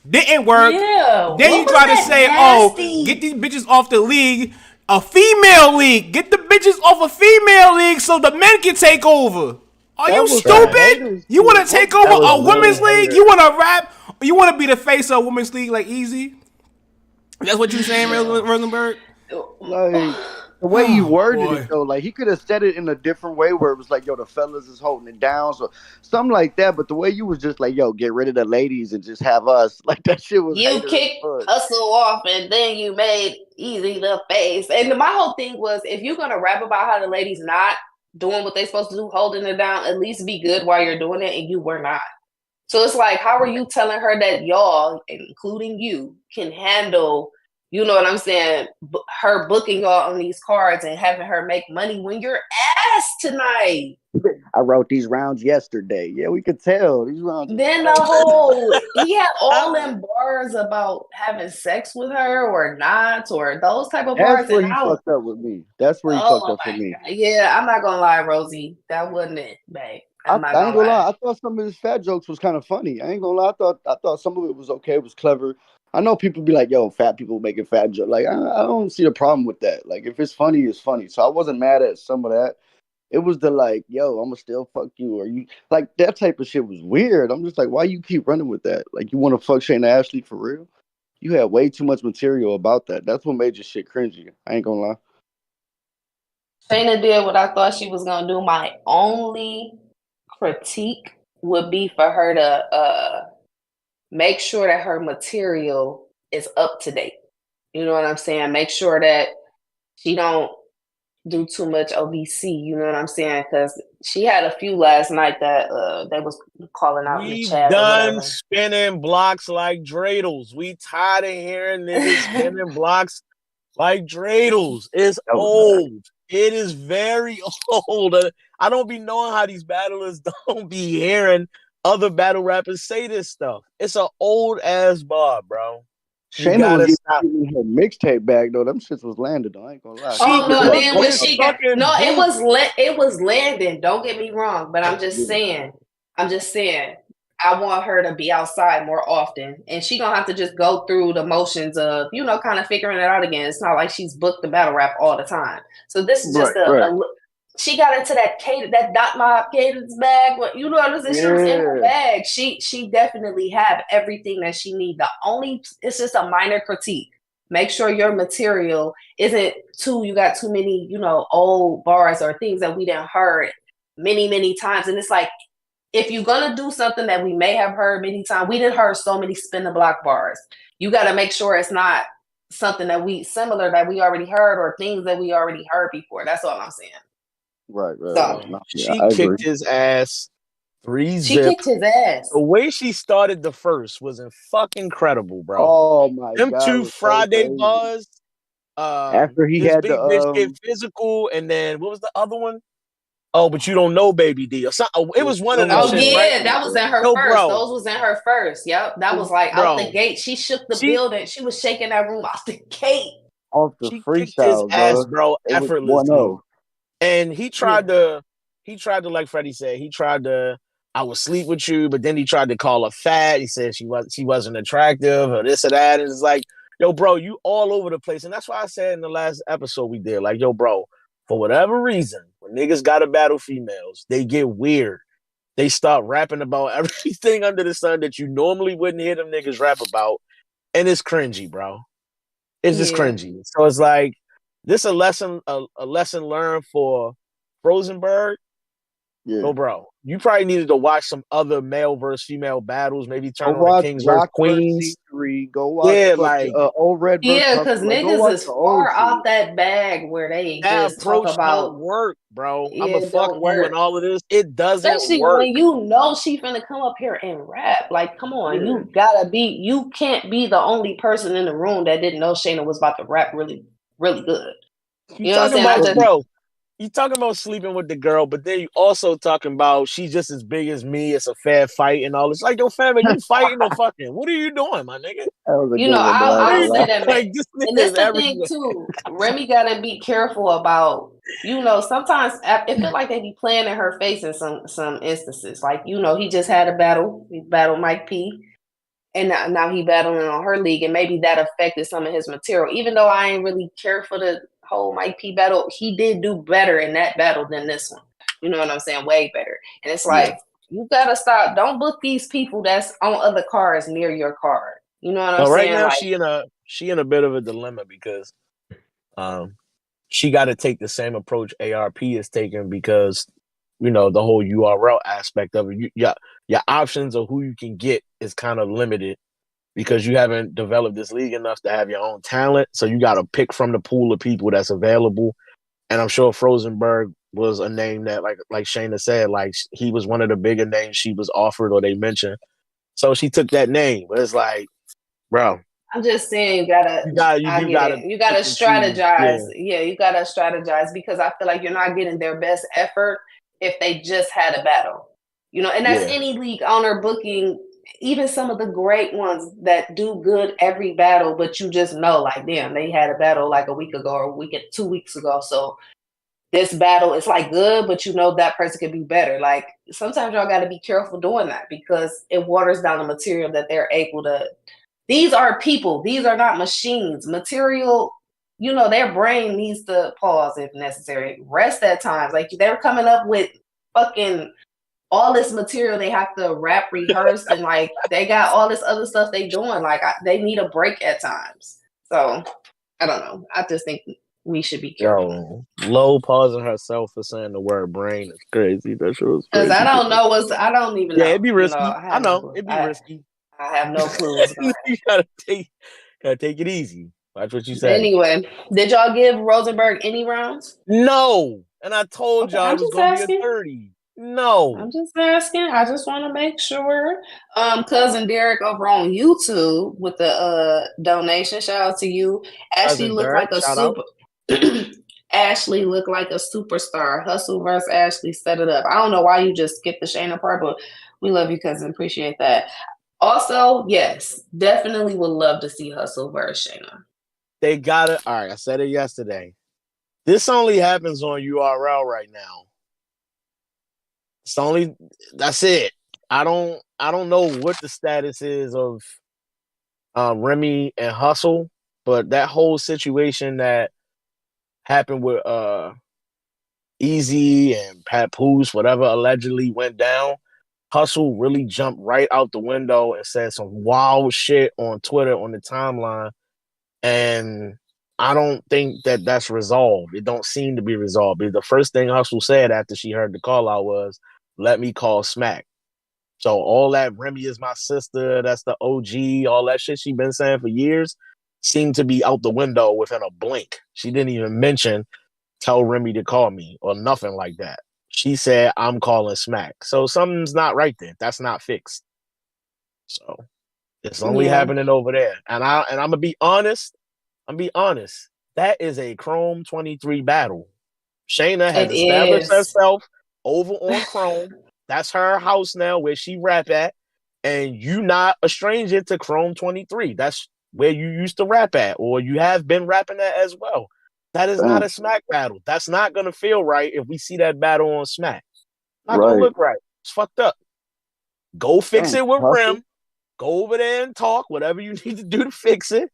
Didn't work. Yeah. Then you try to say, nasty? Get these bitches off the league. A female league. Get the bitches off a female league so the men can take over. Are you stupid? You want to take over a women's league? You want to rap? You want to be the face of a women's league like Eazy? That's what you saying, Rosenberg? Like the way he worded it boy. though, like he could have said it in a different way where it was like, yo, the fellas is holding it down, so something like that. But the way you was just like, yo, get rid of the ladies and just have us, like that shit was You hater as kicked fuck. Hustle off and then you made Eazy the face. And my whole thing was if you're gonna rap about how the ladies not doing what they supposed to do, holding it down, at least be good while you're doing it, and you were not. So it's like, how are you telling her that y'all, including you, can handle, you know what I'm saying, her booking y'all on these cards and having her make money when you're ass tonight? I wrote these rounds yesterday. Yeah, we could tell these rounds is Then he had all them bars about having sex with her or not, or those type of That's bars. where And he I was, fucked up with me. That's where he fucked oh up for my me. God. Yeah, I'm not gonna lie, Rosie. That wasn't it, babe. I, I'm not I ain't gonna gonna lie. lie. I thought some of his fat jokes was kind of funny. I ain't gonna lie. I thought some of it was okay. It was clever. I know people be like, "Yo, fat people making fat jokes." Like, I don't see the problem with that. Like, if it's funny, it's funny. So I wasn't mad at some of that. It was the like, "Yo, I'm gonna still fuck you," or you like that type of shit was weird. I'm just like, why you keep running with that? Like, you want to fuck Shayna Ashley for real? You had way too much material about that. That's what made your shit cringy. I ain't gonna lie. Shayna did what I thought she was gonna do. My only critique would be for her to make sure that her material is up to date. You know what I'm saying? Make sure that she don't do too much OBC. You know what I'm saying? Because she had a few last night that they was calling out in the We chat or done whatever. spinning blocks like dreidels. We tired of hearing niggas spinning blocks like dreidels. It's That was bad. old. It is very old. I don't be knowing how these battlers don't be hearing other battle rappers say this stuff. It's an old ass bar, bro. You Shayna was gotta getting stop. her mixtape back though. Them shits was landed though. I ain't gonna lie. She Oh With no! the Then when cooking she got fucking no, booth. it was landing. Don't get me wrong, but I'm just yeah. saying. I'm just saying. I want her to be outside more often, and she gonna have to just go through the motions of kind of figuring it out again. It's not like she's booked the battle rap all the time. So this is just Right, right. she got into that dot mob cadence bag. You know what I'm saying? She was in her Yeah. bag. She definitely have everything that she need. It's just a minor critique. Make sure your material isn't you got too many, old bars or things that we didn't heard many, many times. And it's like, if you're gonna do something that we may have heard many times, we didn't heard so many spin the block bars. You gotta make sure it's not something that we already heard or things that we already heard before. That's all I'm saying. Right, right. So Bro, No, yeah, she I agree. kicked his ass three she zip. kicked his ass. The way she started the first was fucking incredible, bro. Oh my Them god, it two was so Friday crazy. bars. After he This had the big bitch get physical, and then what was the other one? Oh, but you don't know, baby D. Or something. It was one of them Oh shits, right? yeah, that was in her Yo, first. bro, Those was in her first. Yep, that was like out the bro. gate. She shook the She building. She was shaking that room out the gate. off the she kicked his freestyle, ass, bro. bro, It was one effortlessly. zero. And Yeah, he tried to, like Freddie said, I would sleep with you, but then he tried to call her fat. He said she wasn't attractive or this or that. And it's like, yo, bro, you all over the place. And that's why I said in the last episode we did, like, yo, bro, for whatever reason, when niggas gotta battle females, they get weird. They start rapping about everything under the sun that you normally wouldn't hear them niggas rap about. And it's cringy, bro. It's just yeah, cringy. So it's like this a lesson learned for Rosenberg. Yeah. Oh, bro, you probably needed to watch some other male versus female battles. Maybe Go turn on the watch Kings versus Block versus Queens. C3. Go watch Yeah, fucking like Old Red versus yeah. Hustle. Because Like, go niggas watch is the old far shit. off that bag where they that just talk approach don't about work, bro. I'ma it fuck don't you and work. all of this. It doesn't Especially work. when you know she finna come up here and rap. Like, come on, Yeah. you can't be the only person in the room that didn't know Shayna was about to rap really, really good. You You know what I'm talking saying? I about, just bro? You talking about sleeping with the girl, but then you also talking about she's just as big as me. It's a fair fight and all this. Like, yo, fam, are you fighting or fucking? What are you doing, my nigga? That was a You good know, one, though. I What ain't are I'll you gonna say doing? lie. that, man. Like, this And nigga that's is the thing everywhere. too. Remy gotta be careful about. Sometimes it feel like they be playing in her face in some instances. Like, he just had a battle. He battled Mike P. And now he battling on her league, and maybe that affected some of his material. Even though I ain't really care for the whole Mike P battle, he did do better in that battle than this one. You know what I'm saying? Way better. And it's Yeah. like, you gotta stop. Don't book these people that's on other cards near your card. You know what I'm Well, right saying? now Like, she in a bit of a dilemma because She got to take the same approach ARP is taking because, the whole URL aspect of it. Your options of who you can get is kind of limited because you haven't developed this league enough to have your own talent. So you got to pick from the pool of people that's available. And I'm sure Rosenberg was a name that, like Shayna said, like he was one of the bigger names she was offered or they mentioned. So she took that name. But it's like, bro, I'm just saying, I you get gotta it. You pick gotta and choose. strategize. Yeah, Yeah, you gotta strategize because I feel like you're not getting their best effort if they just had a battle. And that's yeah. any league owner booking, even some of the great ones that do good every battle, but you just know, like, damn, they had a battle like a week ago or 2 weeks ago. So this battle is like good, but that person could be better. Like sometimes y'all gotta be careful doing that because it waters down the material that they're able to. These are people. These are not machines. Material, their brain needs to pause if necessary. Rest at times. Like they're coming up with fucking all this material they have to rap, rehearse, and like they got all this other stuff they doing. Like they need a break at times. So I don't know. I just think we should be careful. Yo, Low pausing herself for saying the word brain is crazy. That shit was Because crazy. I don't even Yeah, know. it'd be risky. I I have no know clue. it'd be risky. I have no clue what's going You gotta take it easy. Watch what you on. say. Anyway, did y'all give Rosenberg any rounds? No, and I told Okay, y'all it I'm was just gonna be a asking. 30. No, I'm just asking. I just want to make sure. Cousin Derek over on YouTube with the donation. Shout out to you. Ashley cousin looked Derek, like a shout out. super. Ashley looked like a superstar. Hustle versus Ashley set it up. I don't know why you just skipped the Shayna part, but we love you, cousin. Appreciate that. Also, yes, definitely would love to see Hustle versus Shayna. They got it. All right, I said it yesterday. This only happens on URL right now. That's it. I don't know what the status is of Remy and Hustle, but that whole situation that happened with Eazy and Papoose, whatever allegedly went down, Hustle really jumped right out the window and said some wild shit on Twitter on the timeline, and I don't think that that's resolved. It don't seem to be resolved. The first thing Hustle said after she heard the call out was, "Let me call Smack." So all that Remy is my sister, that's the OG, all that shit she been saying for years seemed to be out the window within a blink. She didn't even mention tell Remy to call me or nothing like that. She said, I'm calling Smack. So something's not right there. That's not fixed. So it's only Yeah, happening over there. And I'm gonna be honest. That is a Chrome 23 battle. Shayna has it established is. herself over on Chrome. That's her house now where she rap at. And you not a stranger to Chrome 23. That's where you used to rap at, or you have been rapping at as well. That is not a Smack battle. That's not gonna feel right if we see that battle on Smack. Not gonna Right. look right. It's fucked up. Go fix Dang, it with Hustle. Rim. Go over there and talk, whatever you need to do to fix it,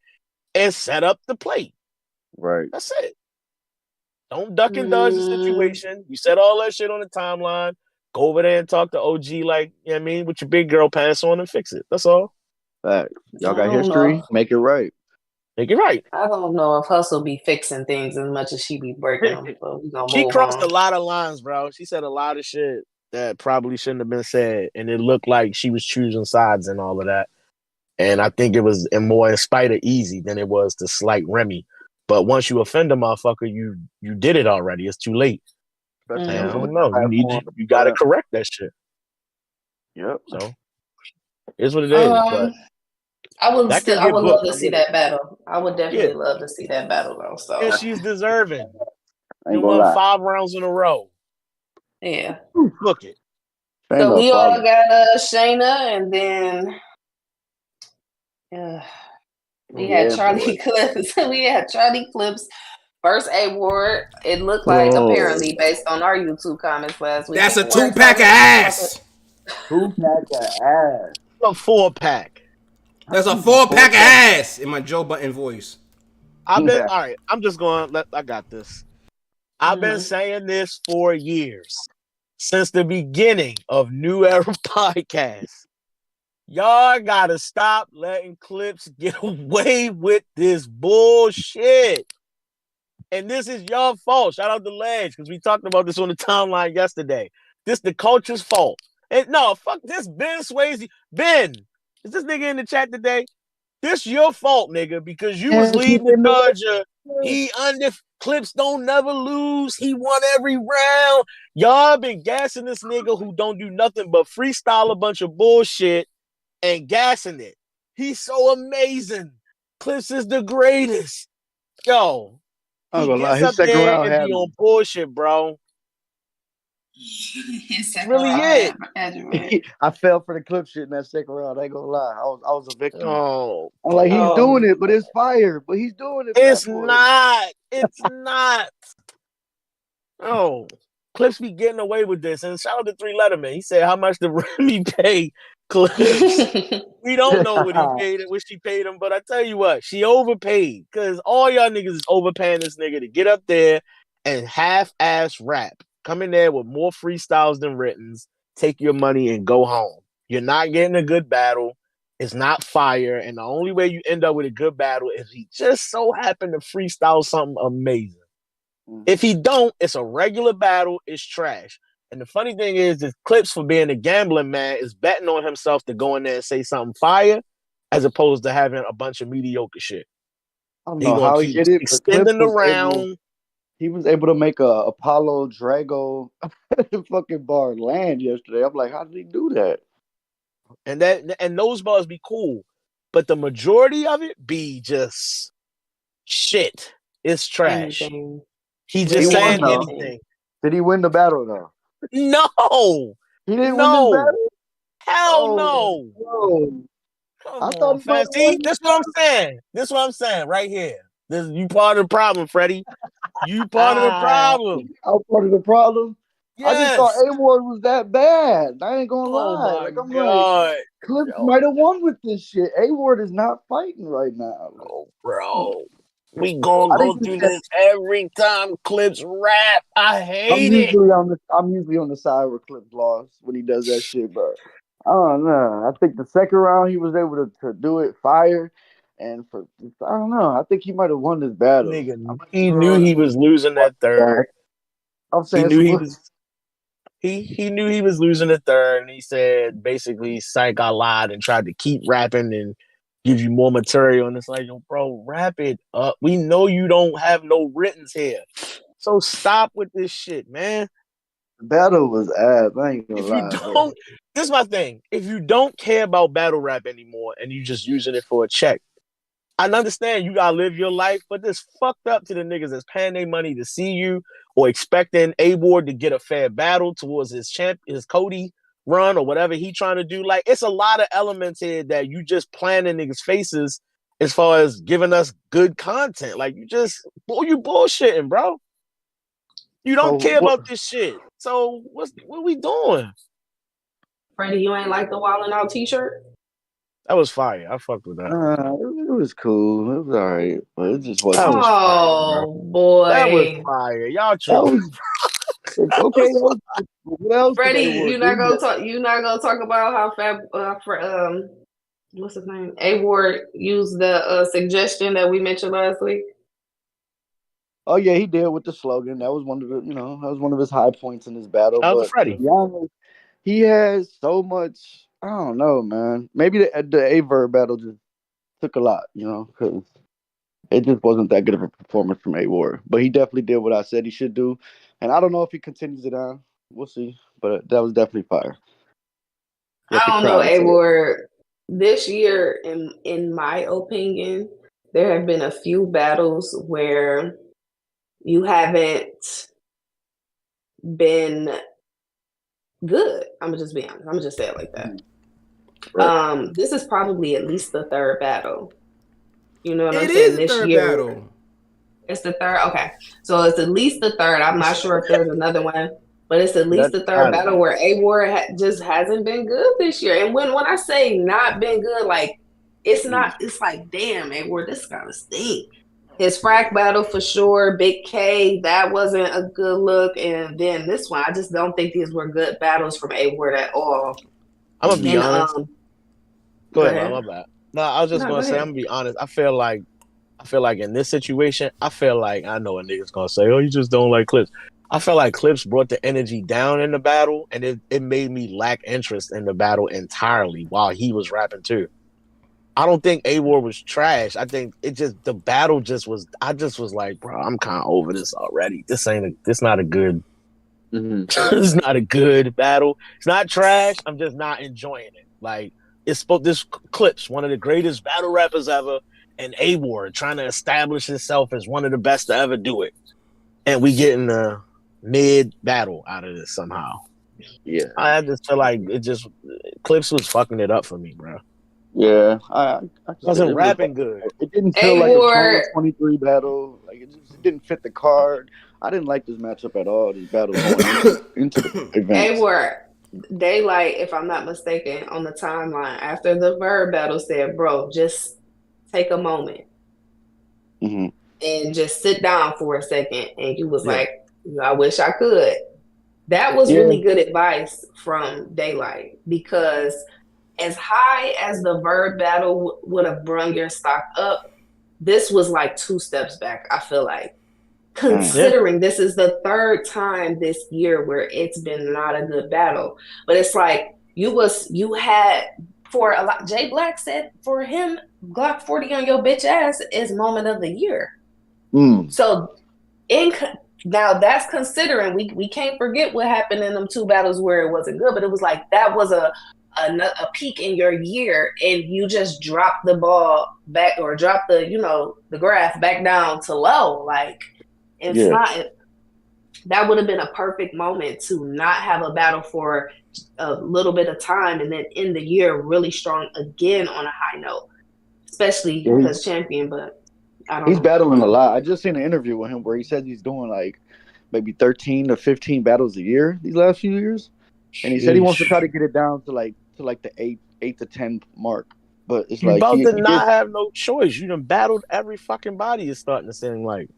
and set up the plate. Right. That's it. Don't duck and dodge the Mm, situation. You said all that shit on the timeline. Go over there and talk to OG like, you know what I mean, with your big girl pants on and fix it. That's all. Fact. I Y'all got don't know. history. Make it right. Make it right. I don't know if Hustle be fixing things as much as she be breaking them. But we gonna She move crossed a on. lot of lines, bro. She said a lot of shit that probably shouldn't have been said. And it looked like she was choosing sides and all of that. And I think it was more in spite of Eazy than it was to slight Remy. But once you offend a motherfucker, you did it already. It's too late. Especially And I on so Mm. many don't know. platforms. You gotta correct that shit. Yep. So it's what it is. But Um, I would that could I get would love booked. to I see get it. that battle. I would Yeah. definitely love to see that battle though. So And she's deserving. I You ain't gonna won lie. 5 rounds in a row. yeah. Book it. So Shayna a we all problem. got Shayna, and then uh, we had Yeah, Charlie boy. Clips. We had Charlie Clips first award. It looked like Oh. apparently based on our YouTube comments last week, That's a people were 2-pack of excited about the. ass. 2-pack of ass. A 4-pack. How That's a you lose a 4-pack of 4-pack? ass in my Joe Button voice. I've been all right. I'm just going. I got this. I've been Mhm. saying this for years since the beginning of New Era Podcast. Y'all gotta stop letting Clips get away with this bullshit. And this is your fault. Shout out to Ledge, because we talked about this on the timeline yesterday. This the culture's fault. And no, fuck this Ben Swayze. Ben, is this nigga in the chat today? This your fault, nigga, because you was leading the Georgia. He under Clips don't never lose. He won every round. Y'all been gassing this nigga who don't do nothing but freestyle a bunch of bullshit and gassing it. He's so amazing. Clips is the greatest. Yo, I'm he gonna lie, gets his up second there round and had be me. on bullshit, bro. His second Really round it. I fell for the clip shit in that second round. I ain't gonna lie. I was a victim. Oh, I'm like, he's doing it, but it's fire. But he's doing it, it's fat boy. not. It's not. Oh, Clips be getting away with this. And shout out to 3 Letterman. He said how much did Remy pay Clips. We don't know what she paid him, but I tell you what, she overpaid. Because all y'all niggas is overpaying this nigga to get up there and half-ass rap. Come in there with more freestyles than writtens, take your money and go home. You're not getting a good battle. It's not fire. And the only way you end up with a good battle is he just so happened to freestyle something amazing. If he don't, it's a regular battle. It's trash. And the funny thing is, the Clips for being a gambling man is betting on himself to go in there and say something fire, as opposed to having a bunch of mediocre shit. I don't know how he did it, but Clips extending the round. He was able to make a Apollo Drago fucking bar land yesterday. I'm like, how did he do that? And those bars be cool, but the majority of it be just shit. It's trash. Anything. He just saying won, anything. Did he win the battle though? No. He didn't win this battle? Hell no. No. Come on, fam. See, this what I'm saying. This what I'm saying right here. You part of the problem, Freddie. You part of the problem. I'm part of the problem. Yes. I just thought A-Ward was that bad. I ain't gonna lie. Oh my I'm God. like, Clips might have won with this shit. A-Ward is not fighting right now. Oh, bro. We gonna go through this every time Clips rap. I hate it. I'm usually on the side where Clips lost when he does that shit, but I don't know. I think the second round he was able to do it fire. And I don't know. I think he might have won this battle. Nigga, he knew he was losing that third. I'm saying he knew he was losing the third, and he said basically, "Psych, I lied and tried to keep rapping and give you more material." And it's like, yo, bro, wrap it up. We know you don't have no writtens here, so stop with this shit, man. The battle was ass. I ain't gonna lie. This is my thing. If you don't care about battle rap anymore and you just using it for a check, I understand you gotta live your life, but this fucked up to the niggas that's paying their money to see you or expecting A-Ward to get a fair battle towards his Cody run or whatever he trying to do. Like, it's a lot of elements here that you just playing in niggas' faces as far as giving us good content. Like, you bullshitting, bro. You don't care about this shit. So what we doing? Freddie, you ain't like the Wildin' Out t-shirt? That was fire. I fucked with that. It was cool. It was all right, but it just wasn't. Boy, that was fire. Y'all tripping. Okay. What else? Freddie, you not gonna talk about how what's his name? A-Ward used the suggestion that we mentioned last week. Oh yeah, he did with the slogan. That was one of his high points in his battle. But Freddie, to be honest, he has so much. I don't know, man. Maybe the A-Verb battle just took a lot, because it just wasn't that good of a performance from A-Ward. But he definitely did what I said he should do, and I don't know if he continues it on. We'll see. But that was definitely fire. I don't know, A-Ward. This year, in my opinion, there have been a few battles where you haven't been good. I'm gonna just be honest. I'm gonna just say it like that. Right. This is probably at least the third battle. You know what I'm saying? This year, battle. It's the third. Okay, so it's at least the third. I'm not sure if there's another one, but it's at least the third battle where A-Ward just hasn't been good this year. And when I say not been good, like it's not. It's like, damn, A-Ward, this gotta stink. His frack battle for sure, Big K, that wasn't a good look. And then this one, I just don't think these were good battles from A-Ward at all. I'm going to be honest. Go ahead, my bad. No, I was just going to say, I'm going to be honest. I feel like I feel like in this situation, I feel like I know a nigga's gonna say, "Oh, you just don't like Clips." I feel like Clips brought the energy down in the battle, and it made me lack interest in the battle entirely while he was rapping too. I don't think A War was trash. I think it just the battle just was. I just was like, bro, I'm kind of over this already. This not a good. It's not a good battle. It's not trash. I'm just not enjoying it. Like this Clips, one of the greatest battle rappers ever, and A War trying to establish himself as one of the best to ever do it, and we getting a mid battle out of this somehow. Yeah, I just feel like Clips was fucking it up for me, bro. yeah. I Wasn't rapping good. It didn't feel A like a Chrome War 23 battle. Like it didn't fit the card. I didn't like this matchup at all. This battle going into the event. A War Daylight, if I'm not mistaken, on the timeline after the Verb battle said, "Bro, just take a moment and just sit down for a second." And you was like, "I wish I could." That was really good advice from Daylight, because as high as the Verb battle would have brung your stock up, this was like 2 steps back, I feel like. Considering this is the 3rd time this year where it's been not a good battle. But it's like you had for a lot. Jay Black said for him, Glock 40 on your bitch ass is moment of the year. So now that's considering we can't forget what happened in them 2 battles where it wasn't good, but it was like that was a peak in your year, and you just dropped the ball back, or dropped the graph back down to low. Like, it's not. That would have been a perfect moment to not have a battle for a little bit of time, and then end the year really strong again on a high note, especially because champion. But I don't he's know. battling a lot. I just seen an interview with him where he says he's doing like maybe 13 to 15 battles a year these last few years, and he said he wants to try to get it down to the 8 to 10 mark. But it's You like about to not have no choice. You done battled every fucking body. Is starting to seem like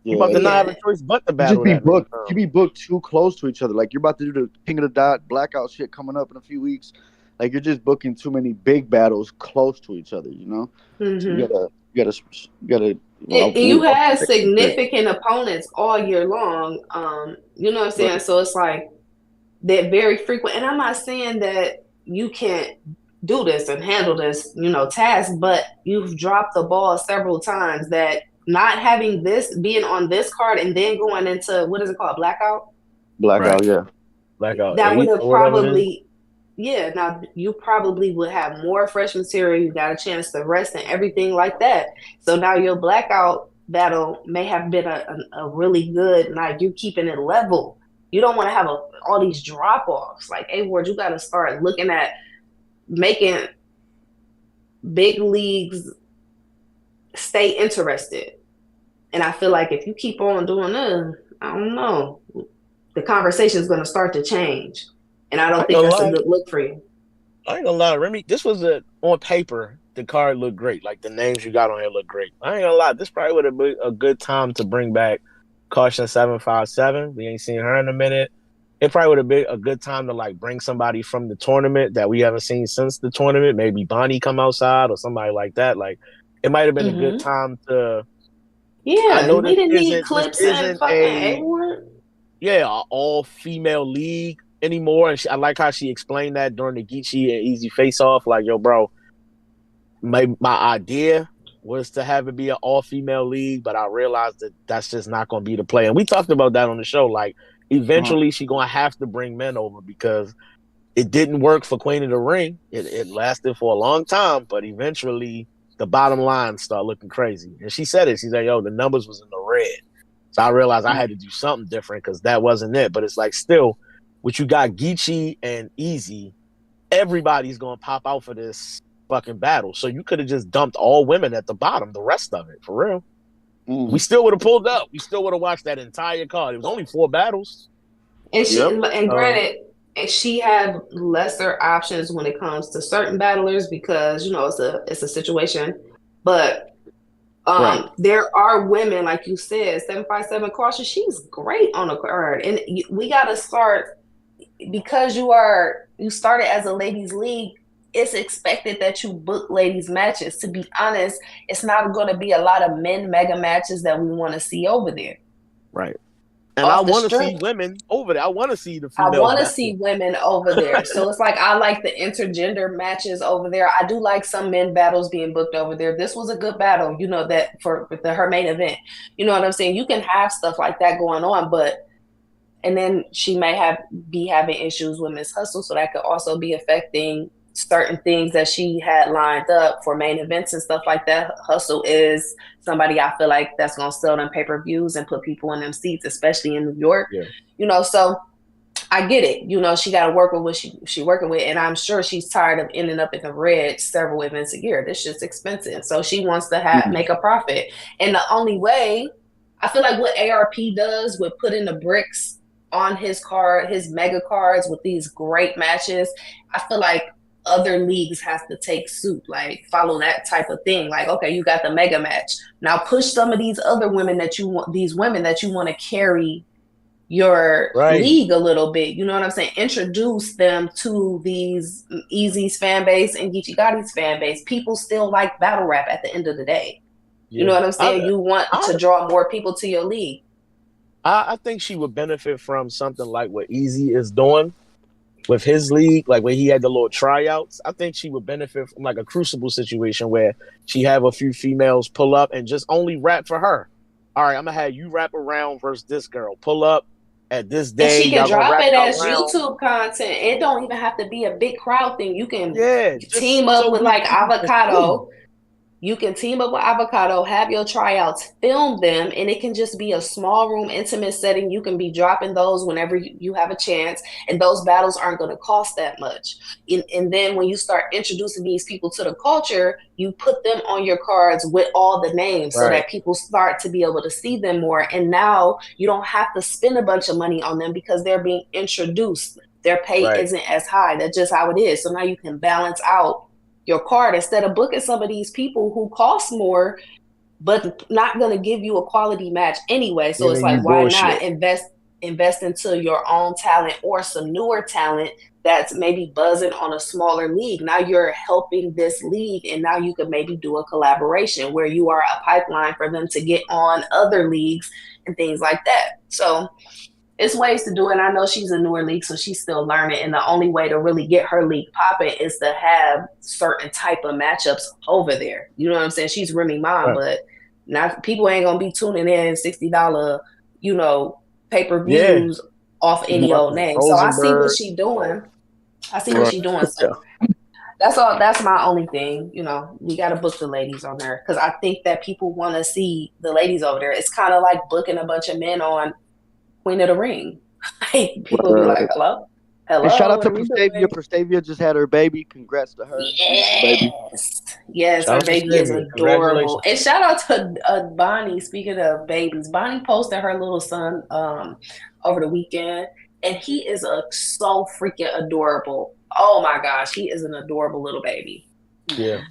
you about to not have a choice but to battle that. You be booked too close to each other. Like you're about to do the King of the Dot blackout shit coming up in a few weeks. Like you're just booking too many big battles close to each other. You know, so you gotta. You have significant opponents all year long. You know what I'm saying? Right. So it's like they're very frequent. And I'm not saying that you can't do this and handle this, task, but you've dropped the ball several times. That not having this, being on this card and then going into, what is it called? Blackout? Blackout, yeah. Blackout. That would have probably, now you probably would have more fresh material. You got a chance to rest and everything like that. So now your blackout battle may have been a really good, like you keeping it level. You don't want to have all these drop-offs. Like, hey, Ward, you got to start looking at making big leagues stay interested. And I feel like if you keep on doing this, I don't know, the conversation is going to start to change. And I don't think that's a good look for you. I ain't gonna lie, Remy, this was on paper, the card looked great. Like, the names you got on here look great. I ain't gonna lie, this probably would have been a good time to bring back Caution 757. We ain't seen her in a minute. It probably would have been a good time to like bring somebody from the tournament that we haven't seen since the tournament. Maybe Bonnie come outside or somebody like that. Like, it might have been a good time to. Yeah, I know we didn't need Clips and fucking A-Ward. Yeah, all female league anymore. And I like how she explained that during the Geechi and Eazy face off. Like, yo, bro, my idea was to have it be an all female league, but I realized that that's just not going to be the play. And we talked about that on the show. Like, eventually she's going to have to bring men over because it didn't work for Queen of the Ring. It lasted for a long time, but eventually the bottom line started looking crazy. And she said it. She's like, yo, the numbers was in the red. So I realized I had to do something different because that wasn't it. But it's like, still, what you got Geechi and Eazy, everybody's going to pop out for this fucking battle. So you could have just dumped all women at the bottom, the rest of it, for real. We still would have pulled up. We still would have watched that entire card. It was only 4 battles. And and granted, she had lesser options when it comes to certain battlers because it's a situation. But there are women, like you said, 757 Caution. She's great on the card, and we got to start because you started as a ladies' league. it's expected that you book ladies matches. To be honest, it's not going to be a lot of men mega matches that we want to see over there. Right. And I Off the want to see strip, women over there. I want to see the I females want to battle. see women over there. So it's like I like the intergender matches over there. I do like some men battles being booked over there. This was a good battle, you know, that for her main event. You know what I'm saying? You can have stuff like that going on, but and then she may be having issues with Miss Hustle, so that could also be affecting certain things that she had lined up for main events and stuff like that. Hustle is somebody I feel like that's gonna sell them pay-per-views and put people in them seats, especially in New York. Yeah. You know, so I get it. You know, she got to work with what she working with, and I'm sure she's tired of ending up in the red several events a year. This shit's expensive, so she wants to make a profit. And the only way, I feel like what ARP does with putting the bricks on his card, his mega cards with these great matches, I feel like other leagues have to take suit, like follow that type of thing. Like, okay, you got the mega match. Now push some of these other women that you want, these women that you want to carry your league a little bit. You know what I'm saying? Introduce them to these Eazy's fan base and Geechi Gotti's fan base. People still like battle rap at the end of the day. Yeah. You know what I'm saying? You want to draw more people to your league. I think she would benefit from something like what Eazy is doing with his league, like where he had the little tryouts. I think she would benefit from like a Crucible situation where she have a few females pull up and just only rap for her. All right, I'm gonna have you rap around versus this girl. Pull up at this day. And she can drop it as YouTube content. It don't even have to be a big crowd thing. You can team up with like Avocado. You can team up with Avocado, have your tryouts, film them, and it can just be a small room, intimate setting. You can be dropping those whenever you have a chance, and those battles aren't going to cost that much. And then when you start introducing these people to the culture, you put them on your cards with all the names so that people start to be able to see them more. And now you don't have to spend a bunch of money on them because they're being introduced. Their pay isn't as high. That's just how it is. So now you can balance out your card instead of booking some of these people who cost more but not going to give you a quality match anyway. So it's like, why not invest into your own talent or some newer talent that's maybe buzzing on a smaller league? Now you're helping this league, and now you could maybe do a collaboration where you are a pipeline for them to get on other leagues and things like that. So it's ways to do it. And I know she's a newer league, so she's still learning. And the only way to really get her league popping is to have certain type of matchups over there. You know what I'm saying? She's Remy Ma, but not people ain't gonna be tuning in $60, you know, pay-per-views off any old name. Rosenberg. So I see what she's doing. So that's all. That's my only thing. You know, we got to book the ladies on there because I think that people want to see the ladies over there. It's kind of like booking a bunch of men on Queen of the Ring. People be like, hello? And shout out to Prestavia. Prestavia just had her baby. Congrats to her. Yes, her baby is adorable. And shout out to Bonnie. Speaking of babies, Bonnie posted her little son over the weekend, and he is so freaking adorable. Oh my gosh, he is an adorable little baby. Yeah.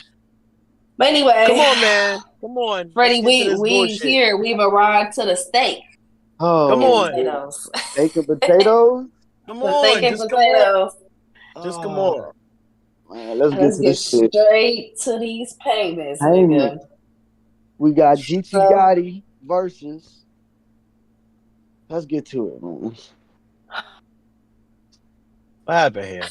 But anyway, come on, man. Come on, Freddie. We here. We've arrived to the steak. Oh, come on. Steak and potatoes. Come on, just potatoes. Just come on. Man, let's get to this shit. Straight to these payments. We got Geechi Gotti versus. Let's get to it, man. What happened here?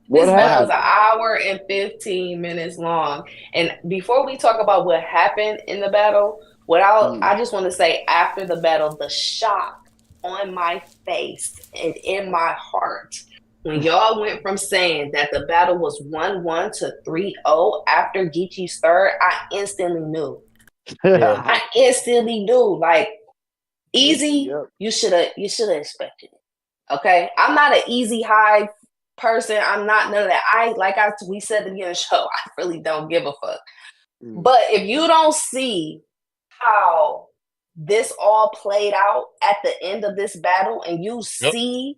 This battle was an hour and 15 minutes long. And before we talk about what happened in the battle, I just want to say after the battle, the shock on my face and in my heart when y'all went from saying that the battle was 1-1 to 3-0 after Geechi's third, I instantly knew. I instantly knew. Like, Eazy, you should have expected it. Okay? I'm not an easy high person. I'm not none of that. We said at the beginning of the show, I really don't give a fuck. But if you don't see how this all played out at the end of this battle and you see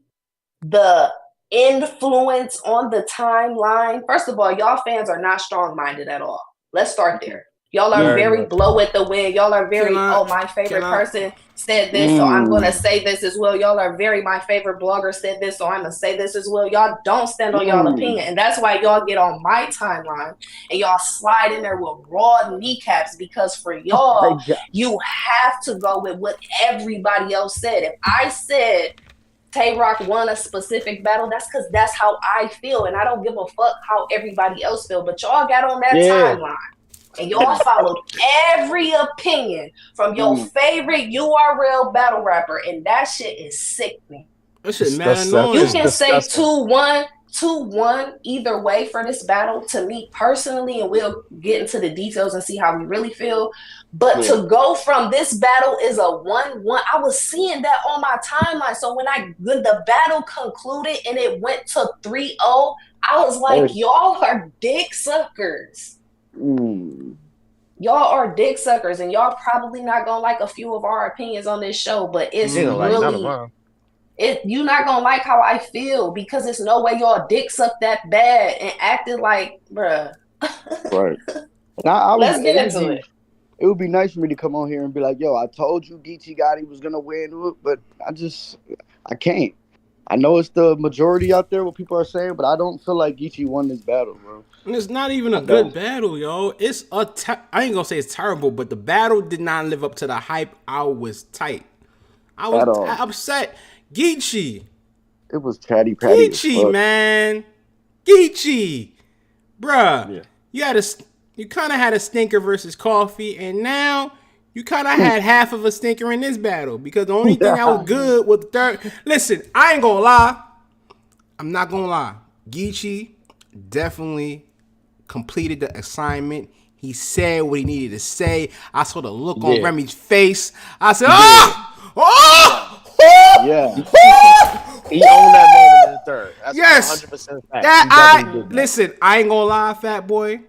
the influence on the timeline, first of all, y'all fans are not strong-minded at all. Let's start there. Y'all are Very very much. blow at the wind. Y'all are very, my favorite person said this, so I'm gonna say this as well. Y'all are very, my favorite blogger said this, so I'm gonna say this as well. Y'all don't stand on y'all opinion, and that's why y'all get on my timeline and y'all slide in there with raw kneecaps, because for y'all, you have to go with what everybody else said. If I said Tay Rock won a specific battle, that's because that's how I feel, and I don't give a fuck how everybody else feel. But y'all got on that timeline and y'all followed every opinion from your favorite URL battle rapper, and that shit is sickening. That shit mad annoying. You can say 2-1, 2-1 either way for this battle to me personally, and we'll get into the details and see how we really feel. But to go from this battle is a 1-1, I was seeing that on my timeline. So when the battle concluded and it went to 3-0, I was like, y'all are dick suckers. Y'all are dick suckers, and y'all probably not gonna like a few of our opinions on this show, but it's really you're not gonna like how I feel, because it's no way y'all dick suck that bad and acted like, bruh. Right. And let's get into it. It would be nice for me to come on here and be like, yo, I told you Geechi Gotti was gonna win, but I can't. I know it's the majority out there, what people are saying, but I don't feel like Geechi won this battle, bro. And it's not even a good battle, yo. It's I ain't gonna say it's terrible, but the battle did not live up to the hype. I was tight. I was upset. Geechi. It was chatty patty. Geechi, man. Geechi. Bruh. Yeah. You kind of had a stinker versus Coffee, and now you kind of had half of a stinker in this battle, because the only thing that was good was the third. Listen, I ain't gonna lie. I'm not gonna lie. Geechi definitely completed the assignment. He said what he needed to say. I saw the look on Remy's face. I said, he owned that moment in the third. That's 100% fact. Listen, I ain't gonna lie, fat boy.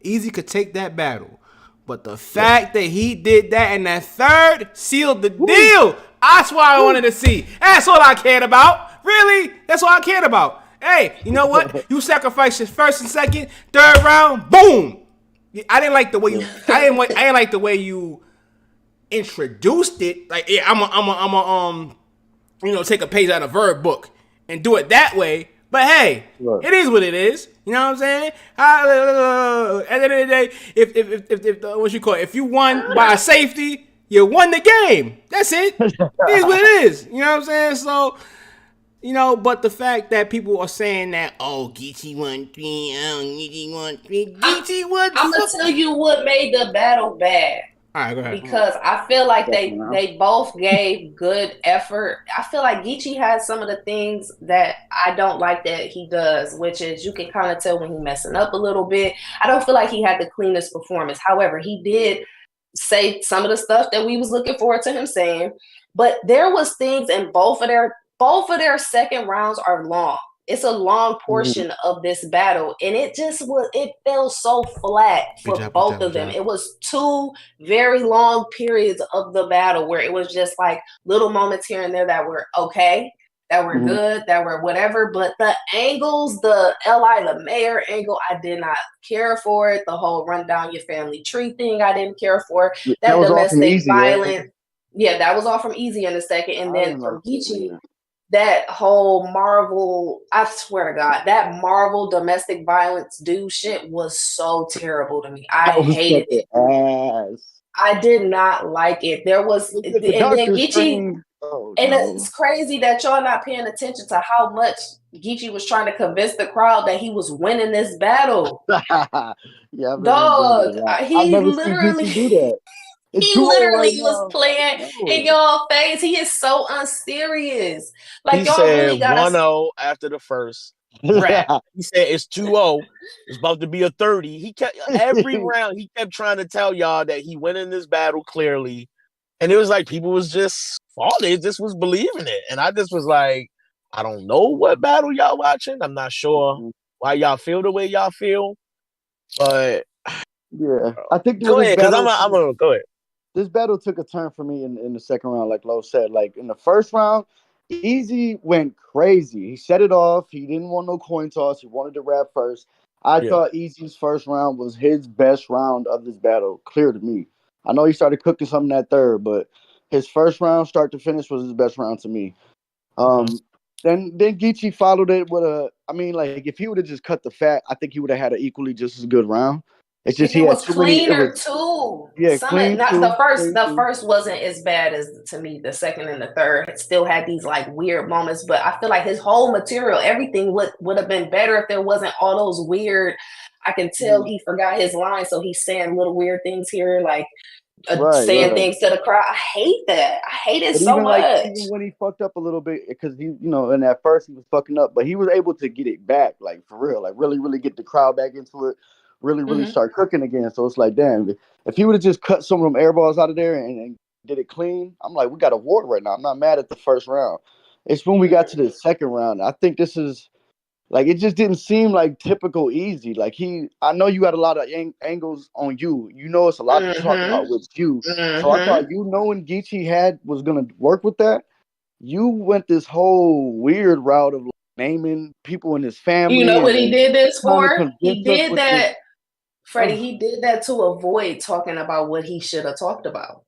Eazy could take that battle. But the fact that he did that in that third sealed the deal. That's what I wanted to see. That's all I cared about. Really? That's all I cared about. Hey, you know what? You sacrificed your first and second, third round, boom. I didn't like the way you. I didn't like the way you introduced it. Like, I'm take a page out of Verb book and do it that way. But hey, it is what it is. You know what I'm saying? At the end of the day, if you won by a safety, you won the game. That's it. It is what it is. You know what I'm saying? So, but the fact that people are saying that, Geechi won 3, Geechi won 3, Geechi won. I'm gonna tell you what made the battle bad. All right, go ahead. Because I feel like they both gave good effort. I feel like Geechi has some of the things that I don't like that he does, which is you can kind of tell when he's messing up a little bit. I don't feel like he had the cleanest performance. However, he did say some of the stuff that we was looking forward to him saying. But there was things in both of their second rounds are long. It's a long portion of this battle, and it felt so flat for both of them. It was 2 very long periods of the battle where it was just like little moments here and there that were okay, that were good, that were whatever. But the angles, the the mayor angle, I did not care for it. The whole run down your family tree thing, I didn't care for. That domestic violence. Yeah, that was all from Eazy in a second. And then from Geechi, that whole Marvel, I swear to God, that Marvel domestic violence dude shit was so terrible to me. I hated it. I did not like it. There was, and then Geechi, it's crazy that y'all not paying attention to how much Geechi was trying to convince the crowd that he was winning this battle. Dog, he literally do that. He literally was playing in y'all face. He is so unserious. Like, he y'all said really got 1-0 after the first rap. He said it's 2-0. It's about to be a 30. He kept every round. He kept trying to tell y'all that he went in this battle clearly, and it was like people was just falling. Just was believing it, and I just was like, I don't know what battle y'all watching. I'm not sure why y'all feel the way y'all feel, but I think go ahead, because I'm gonna go ahead. This battle took a turn for me in the second round, like Lo said. Like in the first round, Eazy went crazy. He set it off. He didn't want no coin toss. He wanted to rap first. I thought Easy's first round was his best round of this battle. Clear to me. I know he started cooking something that third, but his first round, start to finish, was his best round to me. Then Geechi followed it with a. I mean, like if he would have just cut the fat, I think he would have had an equally just as good round. It's just And he it had was too many. It cleaner was too. clean Not too. the first wasn't as bad as to me. The second and the third it still had these like weird moments, but I feel like his whole material, everything would have been better if there wasn't all those weird. I can tell he forgot his line, so he's saying little weird things here, like saying things to the crowd. I hate that. I hate it so much. Even when he fucked up a little bit, because he, and at first he was fucking up, but he was able to get it back, like for real, like really, really get the crowd back into it, really, really start cooking again. So it's like, damn, if he would have just cut some of them air balls out of there and did it clean, I'm like, we got a war right now. I'm not mad at the first round. It's when we got to the second round. I think this is. Like it just didn't seem like typical Eazy. Like I know you got a lot of angles on you. You know, it's a lot to talk about with you. So I thought knowing Geechi was gonna work with that. You went this whole weird route of like, naming people in his family. You know what he did this for? He did that, Freddie. He did that to avoid talking about what he should have talked about.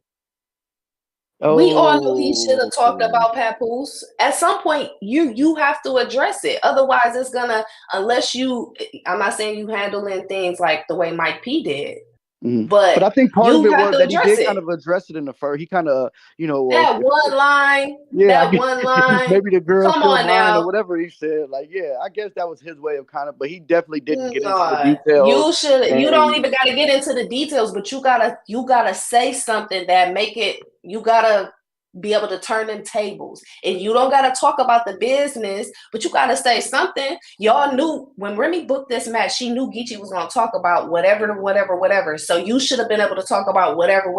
We all know he should have talked about Papoose. At some point, you have to address it. Otherwise, it's gonna, unless you, I'm not saying you handling things like the way Mike P did. But I think part of it was that he did kind of address it in the first. He kind of, that one line. Maybe the girl still mine or whatever he said. Like, yeah, I guess that was his way of kind of, but he definitely didn't get into the details. You don't even got to get into the details, but you gotta say something that make it. You gotta be able to turn them tables, and you don't gotta talk about the business, but you gotta say something. Y'all knew when Remy booked this match, she knew Geechi was gonna talk about whatever. So you should have been able to talk about whatever,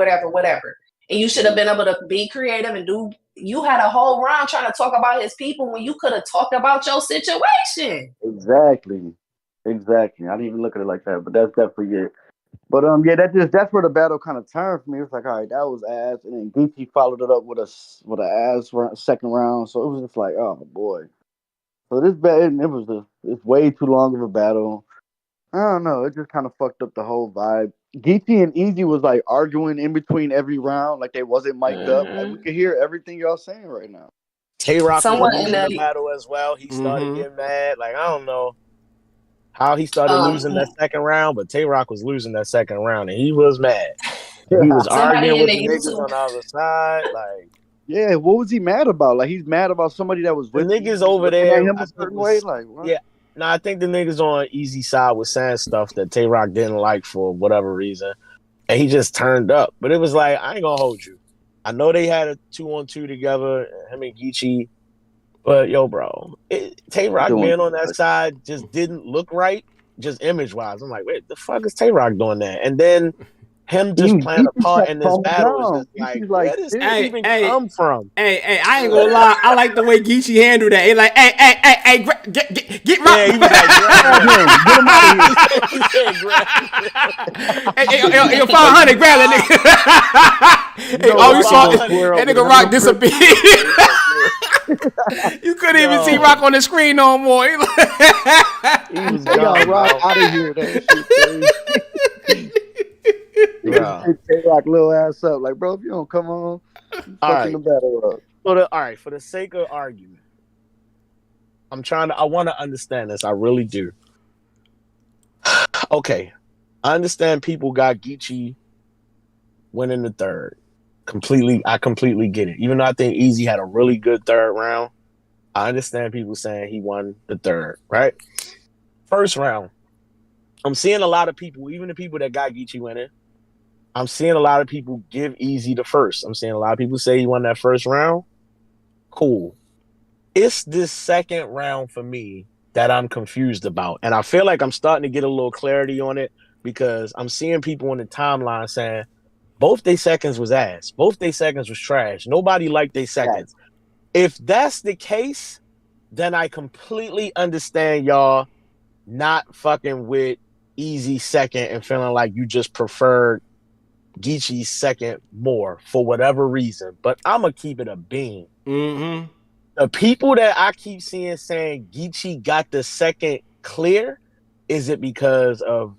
and you should have been able to be creative and do. You had a whole round trying to talk about his people when you could have talked about your situation. Exactly. I didn't even look at it like that, but that's definitely it. But that's where the battle kind of turned for me. It was like, all right, that was ass, and then Geechi followed it up with an ass second round. So it was just like, oh boy. So this battle, it's way too long of a battle. I don't know. It just kind of fucked up the whole vibe. Geechi and Eazy was like arguing in between every round, like they wasn't mic'd up. Like we could hear everything y'all saying right now. Tay-Rock was losing the battle as well. He started getting mad. Like I don't know how he started losing that second round, but Tay-Rock was losing that second round, and he was mad. And he was arguing with the niggas on the other side. Like, yeah, what was he mad about? Like, he's mad about somebody that was with the niggas over there. Him a certain way. Like, what? Yeah, no, I think the niggas on Eazy side was saying stuff that Tay-Rock didn't like for whatever reason, and he just turned up. But it was like, I ain't gonna hold you. I know they had a 2-on-2 together, him and Geechi. But yo, bro, Tay-Rock being on that side just didn't look right, just image-wise. I'm like, wait, the fuck is Tay-Rock doing that? And then him just playing a part in this battle is just like, where does this even come from? Hey, I ain't gonna lie. I like the way Geechi handled that. He like, hey, get Rock. Yeah, he was like, grab him. Hey, 500, grab that nigga. Hey, all you saw is that nigga Rock disappeared. You couldn't even see Rock on the screen no more. He was gone, Rock out of here. That shit, Take Rock little ass up, like, bro. If you don't come on, fucking the battle up. For the sake of argument, I want to understand this. I really do. Okay, I understand people got Geechi winning the third. I completely get it. Even though I think Eazy had a really good third round, I understand people saying he won the third, right? First round, I'm seeing a lot of people, even the people that got Geechi winning, I'm seeing a lot of people give Eazy the first. I'm seeing a lot of people say he won that first round. Cool. It's this second round for me that I'm confused about. And I feel like I'm starting to get a little clarity on it because I'm seeing people on the timeline saying, both their seconds was ass. Both their seconds was trash. Nobody liked their seconds. Yeah. If that's the case, then I completely understand y'all not fucking with Eazy second and feeling like you just preferred Geechi's second more for whatever reason. But I'm going to keep it a bean. Mm-hmm. The people that I keep seeing saying Geechi got the second clear, Is it because of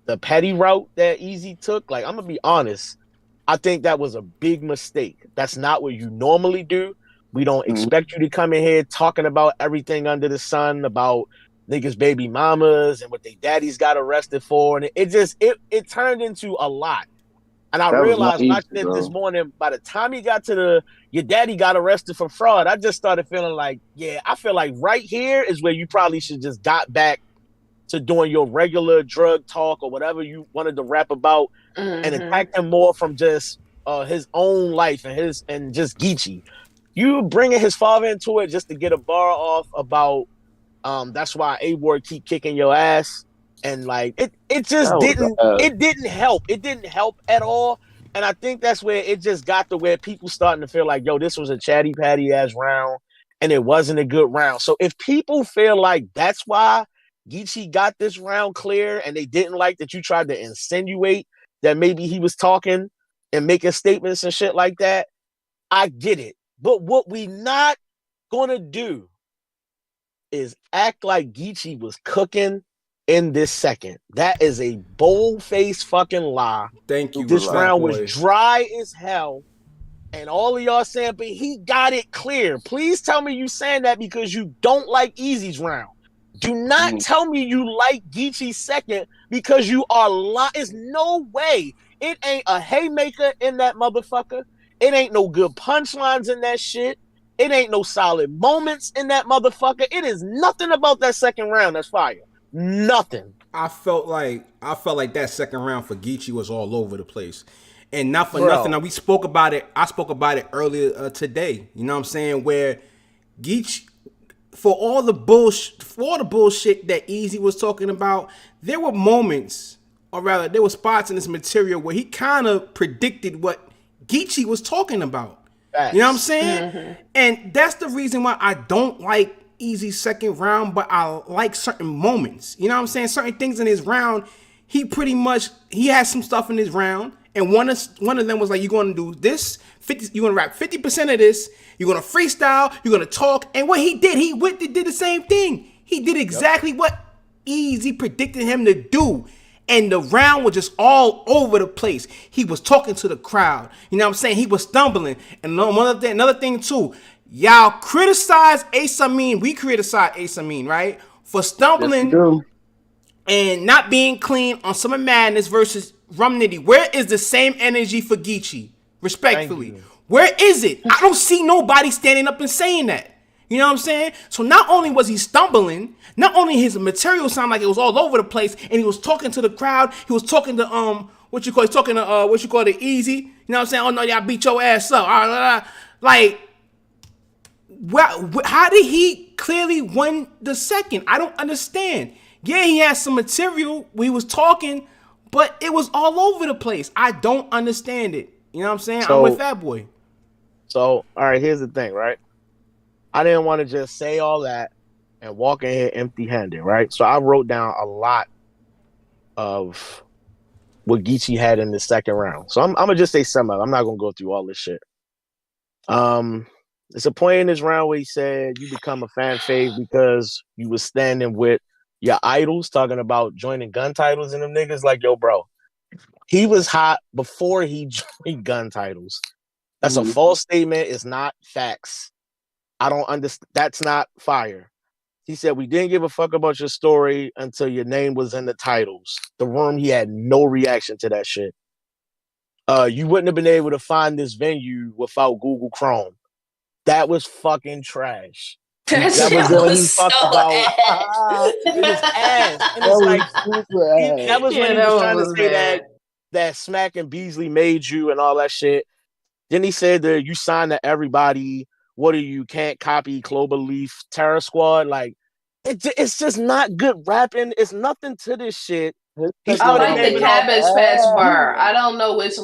the petty route that Eazy took? Like, I'm gonna be honest. I think that was a big mistake. That's not what you normally do. We don't expect you to come in here talking about everything under the sun, about niggas' baby mamas and what their daddies got arrested for. And it turned into a lot. And I That was not realized easy, watching it this bro. morning, by the time he got to your daddy got arrested for fraud, I just started feeling like, yeah, I feel like right here is where you probably should just got back to doing your regular drug talk or whatever you wanted to rap about, and attack him more from just his own life and just Geechi. You bringing his father into it just to get a bar off about that's why A Ward keep kicking your ass, and like it just That was didn't help. It didn't help at all. And I think that's where it just got to where people starting to feel like, yo, this was a chatty patty ass round and it wasn't a good round. So if people feel like that's why Geechi got this round clear and they didn't like that you tried to insinuate that maybe he was talking and making statements and shit like that, I get it. But what we not gonna do is act like Geechi was cooking in this second. That is a bold-faced fucking lie. Thank you, This Fat round was Boy. dry as hell. And all of y'all saying, but he got it clear. Please tell me you saying that because you don't like Eazy's round. Do not tell me you like Geechi's second because you are lying. There's no way. It ain't a haymaker in that motherfucker. It ain't no good punchlines in that shit. It ain't no solid moments in that motherfucker. It is nothing about that second round that's fire. Nothing. I felt like that second round for Geechi was all over the place. And not for nothing. Bro. Now we spoke about it. I spoke about it earlier today. You know what I'm saying? Where Geechi, for all the bullshit that Eazy was talking about, there were moments, or rather, there were spots in this material where he kind of predicted what Geechi was talking about. Facts. You know what I'm saying? And that's the reason why I don't like Eazy's second round, but I like certain moments. You know what I'm saying? Certain things in his round, he has some stuff in his round, and one of them was like, you're going to do this, 50, you're going to rap 50% of this, you're going to freestyle, you're going to talk, and what he did, did the same thing. He did exactly what Eazy predicted him to do. And the round was just all over the place. He was talking to the crowd. You know what I'm saying? He was stumbling. And another thing too, y'all criticize Ace Amin. We criticize Ace Amin, right? For stumbling and not being clean on Summer Madness versus Rum Nitty. Where is the same energy for Geechi? Respectfully. Where is it? I don't see nobody standing up and saying that. You know what I'm saying? So not only was he stumbling, not only his material sounded like it was all over the place, and he was talking to the crowd, he was talking to the Eazy. You know what I'm saying? Oh no, y'all beat your ass up. Like, how did he clearly win the second? I don't understand. Yeah, he had some material where he was talking, but it was all over the place. I don't understand it. You know what I'm saying? I'm with Fat Boy. So, all right, here's the thing, right? I didn't want to just say all that and walk in here empty-handed, right? So I wrote down a lot of what Geechi had in the second round. So I'm gonna just say some of it. I'm not gonna go through all this shit. There's a point in this round where he said you become a fan fave because you was standing with your idols, talking about joining gun titles and them niggas. Like, yo, bro, he was hot before he joined gun titles. That's a false statement. It's not facts. I don't understand. That's not fire. He said, we didn't give a fuck about your story until your name was in the titles. The Room, he had no reaction to that shit. You wouldn't have been able to find this venue without Google Chrome. That was fucking trash. That was when he talked about it was ass. And it's like that was when he was trying to say that Smack and Beasley made you and all that shit. Then he said that you signed to everybody. What are you? Can't copy Cloverleaf Terror Squad. Like, it's just not good rapping. It's nothing to this shit. I like the Cabbage Patch bar. I don't know which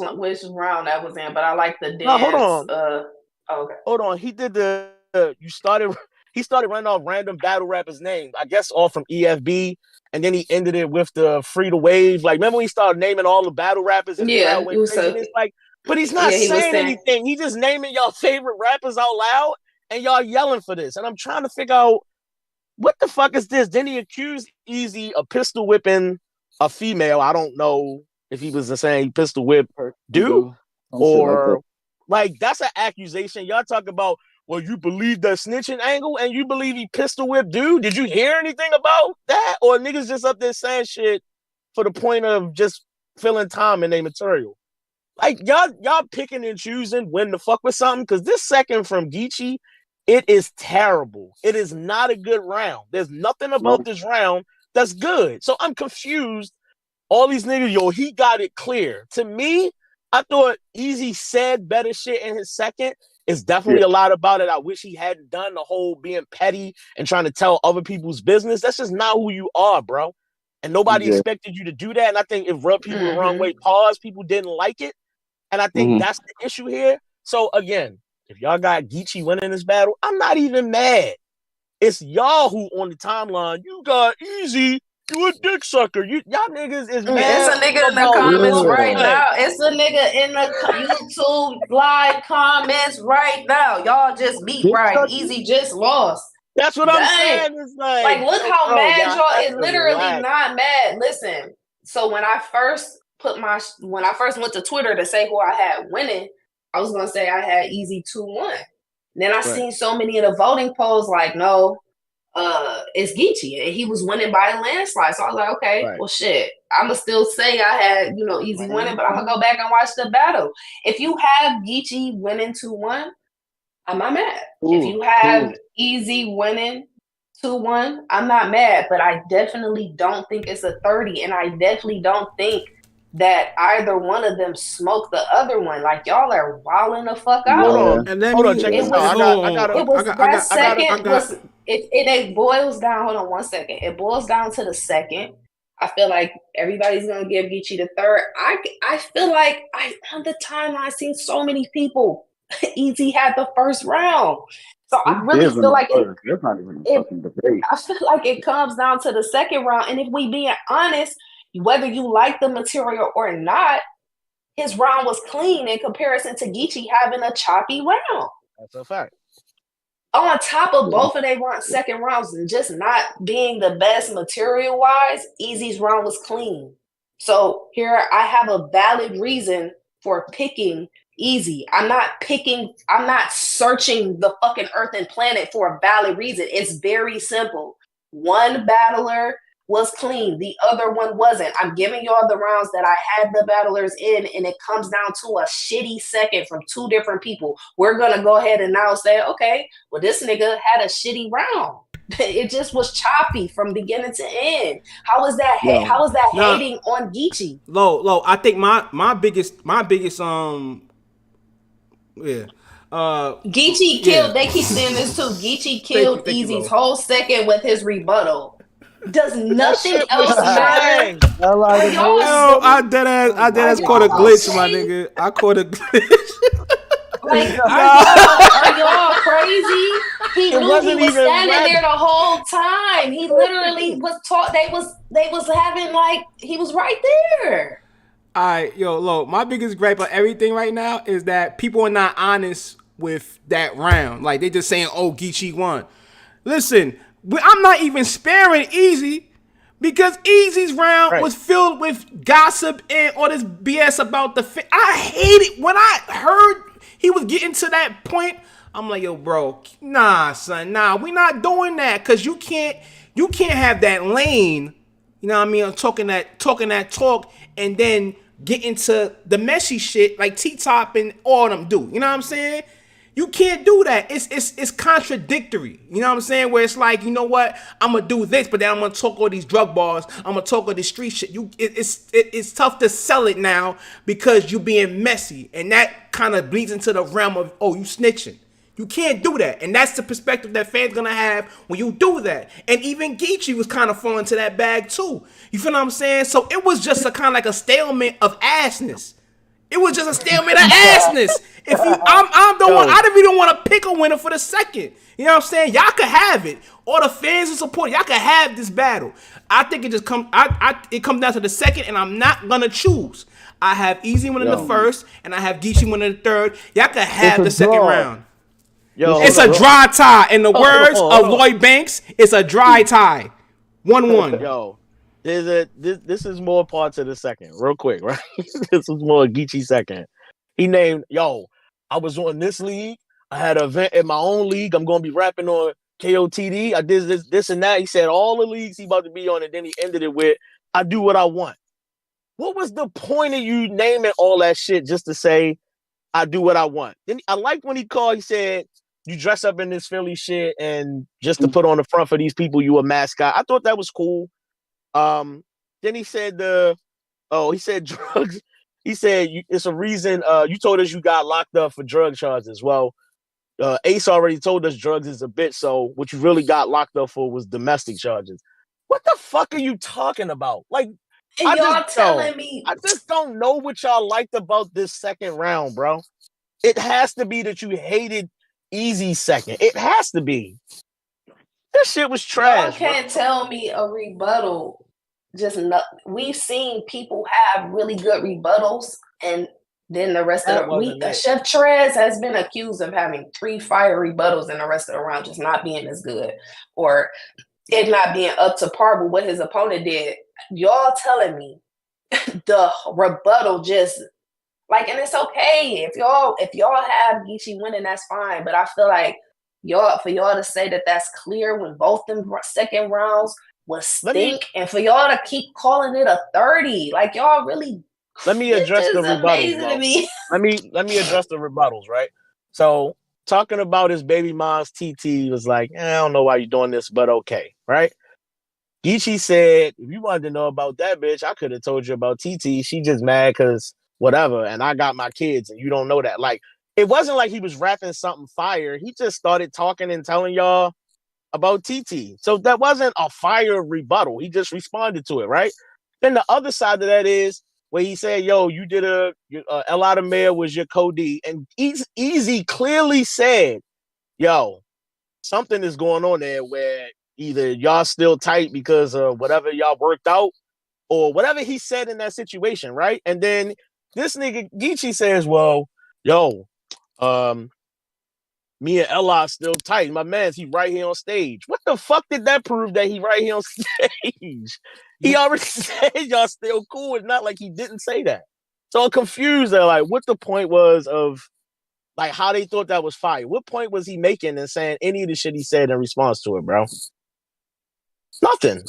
round that was in, but I like the dance. No, hold on. Okay. Hold on. He did he started running off random battle rappers' names. I guess all from EFB. And then he ended it with the Free to Wave. Like, remember when he started naming all the battle rappers and the crowd went crazy? And it's like, but he's not saying anything. He's just naming y'all favorite rappers out loud and y'all yelling for this. And I'm trying to figure out what the fuck is this? Then he accused Eazy of pistol whipping a female. I don't know if he was saying he pistol whipped dude Do some shit like that. or like that's an accusation. Y'all talk about, well, you believe that snitching angle and you believe he pistol whipped dude. Did you hear anything about that? Or niggas just up there saying shit for the point of just filling time in their material? Like y'all picking and choosing when to fuck with something, because this second from Geechi, it is terrible. It is not a good round. There's nothing about Nope. this round that's good. So I'm confused. All these niggas, yo, he got it clear. To me, I thought Eazy said better shit in his second. It's Yeah. definitely a lot about it I wish he hadn't done, the whole being petty and trying to tell other people's business. That's just not who you are, bro. And nobody Yeah. expected you to do that. And I think it rubbed people the wrong Mm-hmm. way. Pause. People didn't like it. And I think Mm-hmm. that's the issue here. So again, if y'all got Geechi winning this battle, I'm not even mad. It's y'all who on the timeline, you got Eazy, you a dick sucker. Y'all niggas is It's mad a nigga in the about comments right Yeah. now. It's a nigga in the YouTube live comments right now. Y'all just meet Dick right. sucker? Easy just lost. That's what I'm Dang. saying. It's like, Like, look yo, how bro, mad y'all y'all have is. to Literally relax. not mad. Listen. So when I first went to Twitter to say who I had winning, I was gonna say I had Eazy 2-1. Then I seen so many of the voting polls like, no, it's Geechi, and he was winning by a landslide. So I was like, okay, Right. well, shit. I'ma still say I had, Easy winning, but I'm gonna go back and watch the battle. If you have Geechi winning 2-1, I'm not mad. If you have Eazy winning 2-1, I'm not mad. But I definitely don't think it's a 30, and I definitely don't think that either one of them smoked the other one. Like, y'all are wilding the fuck Hold out. Yeah. on. And let Hold on. me Check It this was out. it was I that got second was it boils down. Hold on 1 second. It boils down to the second. I feel like everybody's gonna give Geechi the third. I feel like I on the timeline seen so many people. Easy had the first round, so He I really did win feel the like first. That's not even a it. fucking debate. I feel like it comes down to the second round, and if we being honest, whether you like the material or not, his round was clean in comparison to Geechi having a choppy round. That's a fact. On top of Yeah. both of their second rounds and just not being the best material wise, Easy's round was clean. So here I have a valid reason for picking Eazy. I'm not searching the fucking earth and planet for a valid reason. It's very simple. One battler was clean, the other one wasn't. I'm giving y'all the rounds that I had the battlers in, and it comes down to a shitty second from two different people. We're gonna go ahead and now say, okay, well, this nigga had a shitty round. It just was choppy from beginning to end. How was that? Yeah. How was that Nah, hating on Geechi? low. I think my biggest yeah. Geechi Yeah. killed. They keep saying this too. Geechi Thank killed you, Easy's low. whole second with his rebuttal. Does That nothing shit was else matter? trash. I like Are the y'all movie. Yo, I dead Oh my ass caught a y'all god. glitch, my okay? nigga. I caught a glitch. Like, Nah. are y'all crazy? He It knew he wasn't was even standing red. there the whole time. He literally was taught they was having like he was right there. All right, yo, low. My biggest gripe of everything right now is that people are not honest with that round. Like they just saying, "Oh, Geechi won." Listen, I'm not even sparing Easy because Easy's round Right. was filled with gossip and all this BS about the. I hate it when I heard he was getting to that point. I'm like, yo, bro, nah, son, nah, we not doing that because you can't have that lane. You know what I mean? Talking that talk, and then get into the messy shit like T Top and all of them do. You know what I'm saying? You can't do that. It's contradictory. You know what I'm saying? Where it's like, you know what? I'm gonna do this, but then I'm gonna talk all these drug bars. I'm gonna talk all this street shit. It's tough to sell it now because you being messy, and that kind of bleeds into the realm of, oh, you snitching. You can't do that. And that's the perspective that fans gonna have when you do that. And even Geechi was kind of falling into that bag too. You feel what I'm saying? So it was just a kind of like a stalemate of assness. It was just a stalemate of assness. If you, I'm the one. Yo, I didn't even want to pick a winner for the second. You know what I'm saying? Y'all could have it. All the fans and support, y'all could have this battle. I think it just comes. It comes down to the second, and I'm not gonna choose. I have Eazy winning the Yo, first, and I have Geechi winning the third. Y'all could it's have a the second draw. round. Yo, It's a dry tie. In the words of Lloyd Banks, it's a dry tie. 1-1. Yo, this is more parts of the second, real quick, right? This is more Geechi second. He named, I was on this league. I had an event in my own league. I'm gonna be rapping on KOTD. I did this and that. He said all the leagues he about to be on, and then he ended it with, I do what I want. What was the point of you naming all that shit just to say I do what I want? Then I liked when he said, you dress up in this Philly shit and just to put on the front for these people, you a mascot. I thought that was cool. Then he said he said drugs. He said it's a reason. You told us you got locked up for drug charges. Well, Ace already told us drugs is a bitch. So what you really got locked up for was domestic charges. What the fuck are you talking about? Like, and y'all telling me, I just don't know what y'all liked about this second round, bro. It has to be that you hated Eazy second. It has to be. This shit was trash. Y'all can't tell me a rebuttal. We've seen people have really good rebuttals, and then the rest of the week, Chef Trez has been accused of having 3 fire rebuttals, and the rest of the round just not being as good, or it not being up to par with what his opponent did. Y'all telling me the rebuttal just like, and it's okay if y'all have Geechi winning, that's fine. But I feel like for y'all to say that that's clear when both them second rounds was stink, and for y'all to keep calling it a 30, like y'all really. Let me address the rebuttals. Let me address the rebuttals, right? So talking about his baby mom's TT was like, I don't know why you're doing this, but okay, right? Geechi said, if you wanted to know about that bitch, I could have told you about TT. She just mad because whatever, and I got my kids, and you don't know that. Like, it wasn't like he was rapping something fire. He just started talking and telling y'all about TT. So that wasn't a fire rebuttal. He just responded to it, right? Then the other side of that is where he said, yo, you did L.I. the Mayor was your Cody. And Eazy clearly said, yo, something is going on there where either y'all still tight because of whatever y'all worked out or whatever he said in that situation, right? And then this nigga Geechi says, well, yo, me and Ella still tight. My man's he right here on stage. What the fuck did that prove that he right here on stage? He already said y'all still cool. It's not like he didn't say that. So I'm confused at like what the point was of like how they thought that was fire. What point was he making and saying any of the shit he said in response to it, bro? Nothing.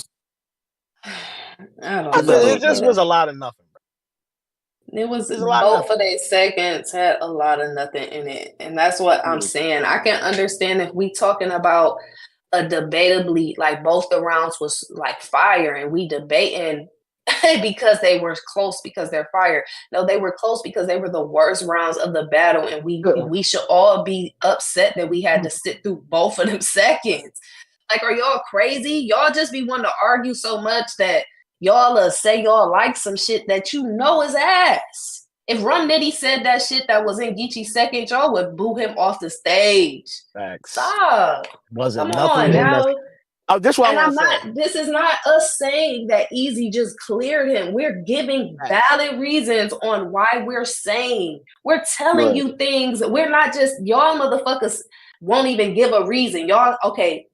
I don't know. It just was a lot of nothing. It was both of their seconds had a lot of nothing in it. And that's what I'm saying. I can understand if we talking about a debatably, like both the rounds was like fire and we debating because they were close because they're fire. No, they were close because they were the worst rounds of the battle. And we should all be upset that we had to sit through both of them seconds. Like, are y'all crazy? Y'all just be wanting to argue so much that y'all say y'all like some shit that you know is ass. If Run Nitty said that shit that was in Geechi's second, y'all would boo him off the stage. Facts. Stop. Wasn't Come nothing on now. This what I'm not. This is not us saying that Eazy just cleared him. We're giving valid reasons on why we're saying. We're telling you things. We're not just y'all motherfuckers won't even give a reason. Y'all okay.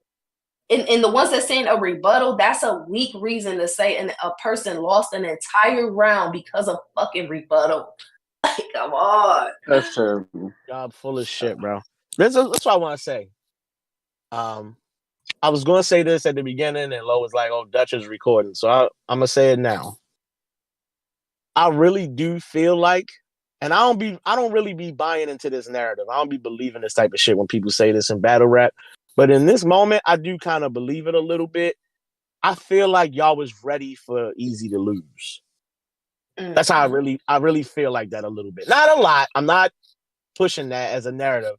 In the ones that saying a rebuttal, that's a weak reason to say a person lost an entire round because of fucking rebuttal. Like, come on. That's terrible. God, full of shit, bro. That's what I want to say. I was going to say this at the beginning, and Lo was like, "Oh, Dutch is recording," so I'm gonna say it now. I really do feel like, and I don't really be buying into this narrative. I don't be believing this type of shit when people say this in battle rap. But in this moment, I do kind of believe it a little bit. I feel like y'all was ready for Eazy to lose. That's how I really feel like that a little bit. Not a lot. I'm not pushing that as a narrative.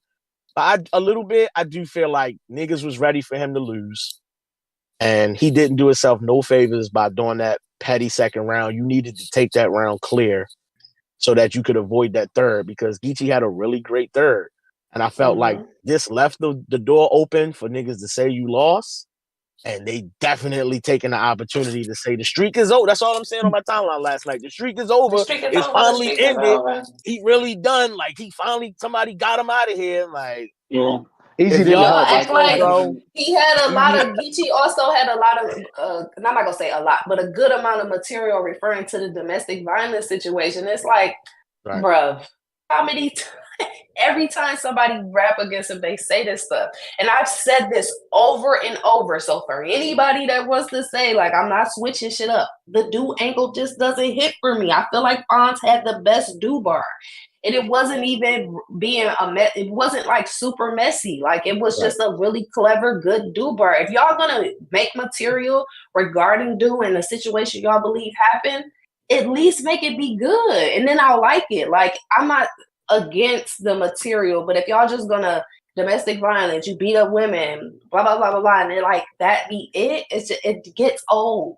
But a little bit, I do feel like niggas was ready for him to lose. And he didn't do himself no favors by doing that petty second round. You needed to take that round clear so that you could avoid that third because Geechi had a really great third. And I felt like this left the door open for niggas to say you lost. And they definitely taking the opportunity to say the streak is over. That's all I'm saying on my timeline last night. The streak is over. It's finally ended. He really done. Like, somebody got him out of here. Like, yeah. Eazy didn't Y'all have act like like bro. he had a lot Easy, of Geechi also had a lot of I'm not gonna say a lot, but a good amount of material referring to the domestic violence situation. It's like, right. bruv, how many every time somebody rap against him, they say this stuff. And I've said this over and over. So for anybody that wants to say, like, I'm not switching shit up, the do angle just doesn't hit for me. I feel like Fonz had the best do bar. And it wasn't even being it wasn't like super messy. Like it was Right. just a really clever, good do bar. If y'all gonna make material regarding do and the situation y'all believe happened, at least make it be good. And then I'll like it. Like I'm not against the material, but if y'all just gonna domestic violence, you beat up women, blah blah blah blah blah, and then like that be it, it gets old.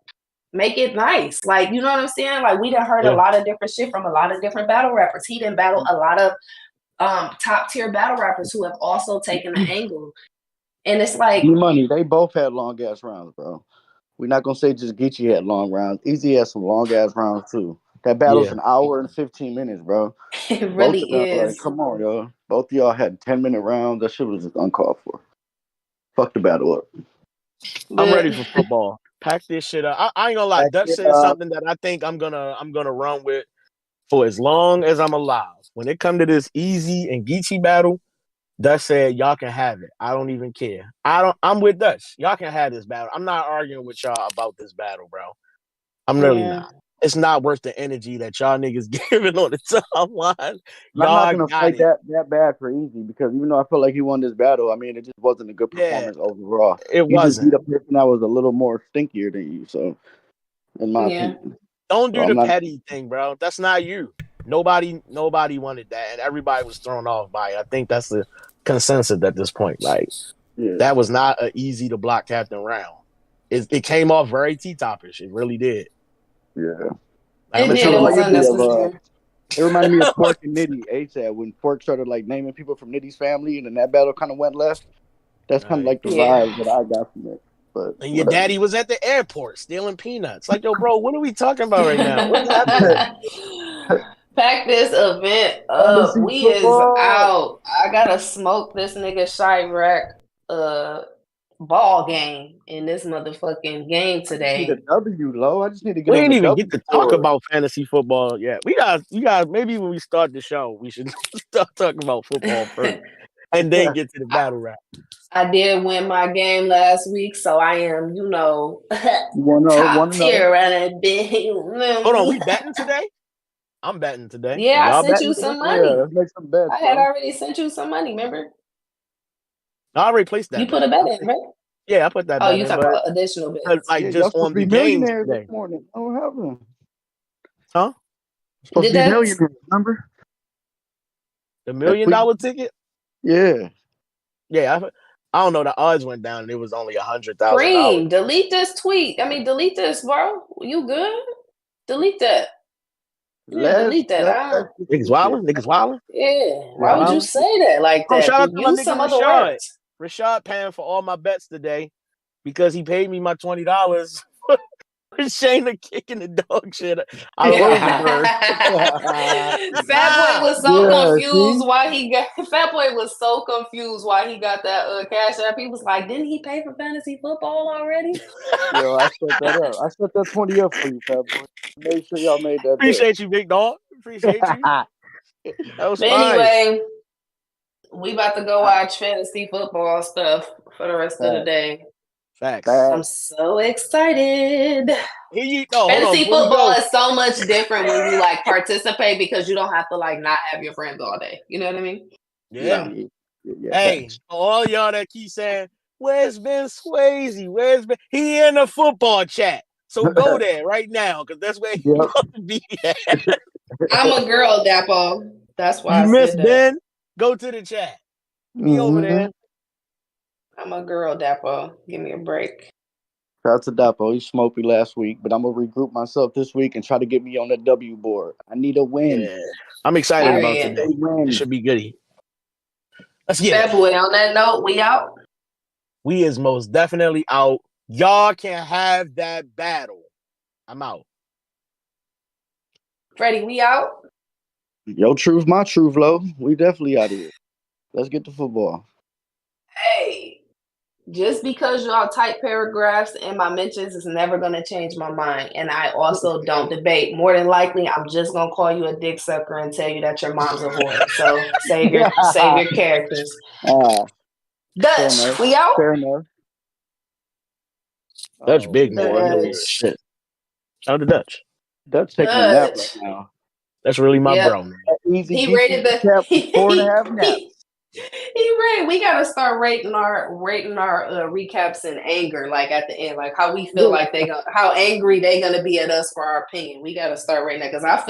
Make it nice, like you know what I'm saying. Like we done heard a Yeah. lot of different shit from a lot of different battle rappers. He done battle a lot of top tier battle rappers who have also taken the angle, and it's like Money. They both had long ass rounds, bro. We're not gonna say just Geechi had long rounds. Eazy had some long ass rounds too. That battle's Yeah. an hour and 15 minutes, bro. it Both really of them, like, is. come on, yo. Both of y'all had 10-minute rounds. That shit was just uncalled for. Fuck the battle up. I'm But ready for football. Pack this shit up. I ain't gonna lie. Back Dutch it said up. something that I think I'm gonna run with for as long as I'm alive. When it come to this Eazy and Geechi battle, Dutch said y'all can have it. I don't even care. I'm with Dutch. Y'all can have this battle. I'm not arguing with y'all about this battle, bro. I'm really yeah, not. It's not worth the energy that y'all niggas giving on the timeline. And I'm not Y'all gonna got fight it. that bad for Easy because even though I feel like he won this battle, I mean it just wasn't a good Yeah, performance overall. it You just beat wasn't. a person that was a little more stinkier than you, so in my yeah. opinion. Don't So do I'm the not petty thing, bro. That's not you. Nobody wanted that, and everybody was thrown off by it. I think that's the consensus at this point. Like yeah, that was not an easy to block Captain round. It came off very T-topish. It really did. yeah. Like, I'm It gonna It did. tell It him was like reminded me of this. unnecessary. it reminded me of Pork and Nitty ASAP when Pork started like naming people from Nitty's family and then that battle kind of went left. That's kind of Right. like the Yeah. vibe that I got from it. But And your whatever. daddy was at the airport stealing peanuts. Like, yo, bro, what are we talking about right now? What's happening? Pack this event up. Fantasy We is football. out. I gotta smoke this nigga Chirac ball game in this motherfucking game I just need a today. W, low. I just need to get We on ain't the even W get to talk board. about fantasy football yet. We got maybe when we start the show, we should start talking about football first and then get to the battle rap. I did win my game last week, so I am, You want top to know? tier and big. Hold on, we betting today? I'm betting today. Are Yeah, I y'all sent you betting today? some Yeah, money. let's make some bets, I had bro. already sent you some money, remember? I already placed You that put bet. a bet in, right? Yeah, I put that Oh, bet you in, talk but about additional bets. like Yeah, y'all just supposed on to the be games millionaires this today. morning. Oh, what happened? Huh? Supposed to Did be that millionaires, remember? The That million tweet. dollar ticket? Yeah. Yeah, I don't know. The odds went down and it was only $100,000. Cream? Delete this tweet. I mean, delete this, bro. You good? Delete that. Yeah, Let's delete that. let's I don't. exit Niggas this shit. wilding? Niggas wilding? Yeah. Yeah, Why I'm would you Wilding? say that like Oh, that? shout out to my Use nigga some other Rashad. words. Rashad paying for all my bets today because he paid me my $20 for Shayna kicking the dog shit out of Rosenberg. Fat Boy was so yeah, confused see? why he got Fat Boy was so confused why he got that cash app. He was like, didn't he pay for fantasy football already? Yo, I set that up. I set that 20 up for you, fat boy. Make sure y'all made that Appreciate you, big dog. Appreciate you. bet. That was But fire. anyway, we about to go watch fantasy football stuff for the rest of the Facts. day. Facts. I'm so excited. Here you go. Hold on. Fantasy Before we football go. is so much different when you like participate because you don't have to like not have your friends all day. You know what I mean? No, Yeah. yeah, Hey, facts. all y'all that keep saying, where's Ben Swayze? Where's Ben? He in the football chat. So go there right now because that's where he Yep. about to be at. I'm a girl, Dapo. That's why You I miss said that. Ben? Go to the chat. He over Mm-hmm. there. I'm a girl, Dapo. Give me a break. Shout out to Dapo. He smoked me last week, but I'm gonna regroup myself this week and try to get me on the W board. I need a win. Yeah. I'm excited about Period. today. A It win. should be goody. Let's get it. Fat boy, on that note, we out. We is most definitely out. Y'all can have that battle. I'm out. Freddie, we out. Yo, truth, my truth, low. We definitely out of here. Let's get to football. Just because y'all type paragraphs in my mentions is never going to change my mind. And I also don't debate. More than likely, I'm just going to call you a dick sucker and tell you that your mom's a whore. So save your characters. Dutch, we out? Fair enough. Dutch big Dutch. boy. Shit. Shout out to Dutch. Dutch taking a nap right now. That's really my bro, man. Easy he rated the 4.5 naps. We gotta start rating our recaps in anger, like at the end, like how we feel like how angry they gonna be at us for our opinion. We gotta start rating that because I feel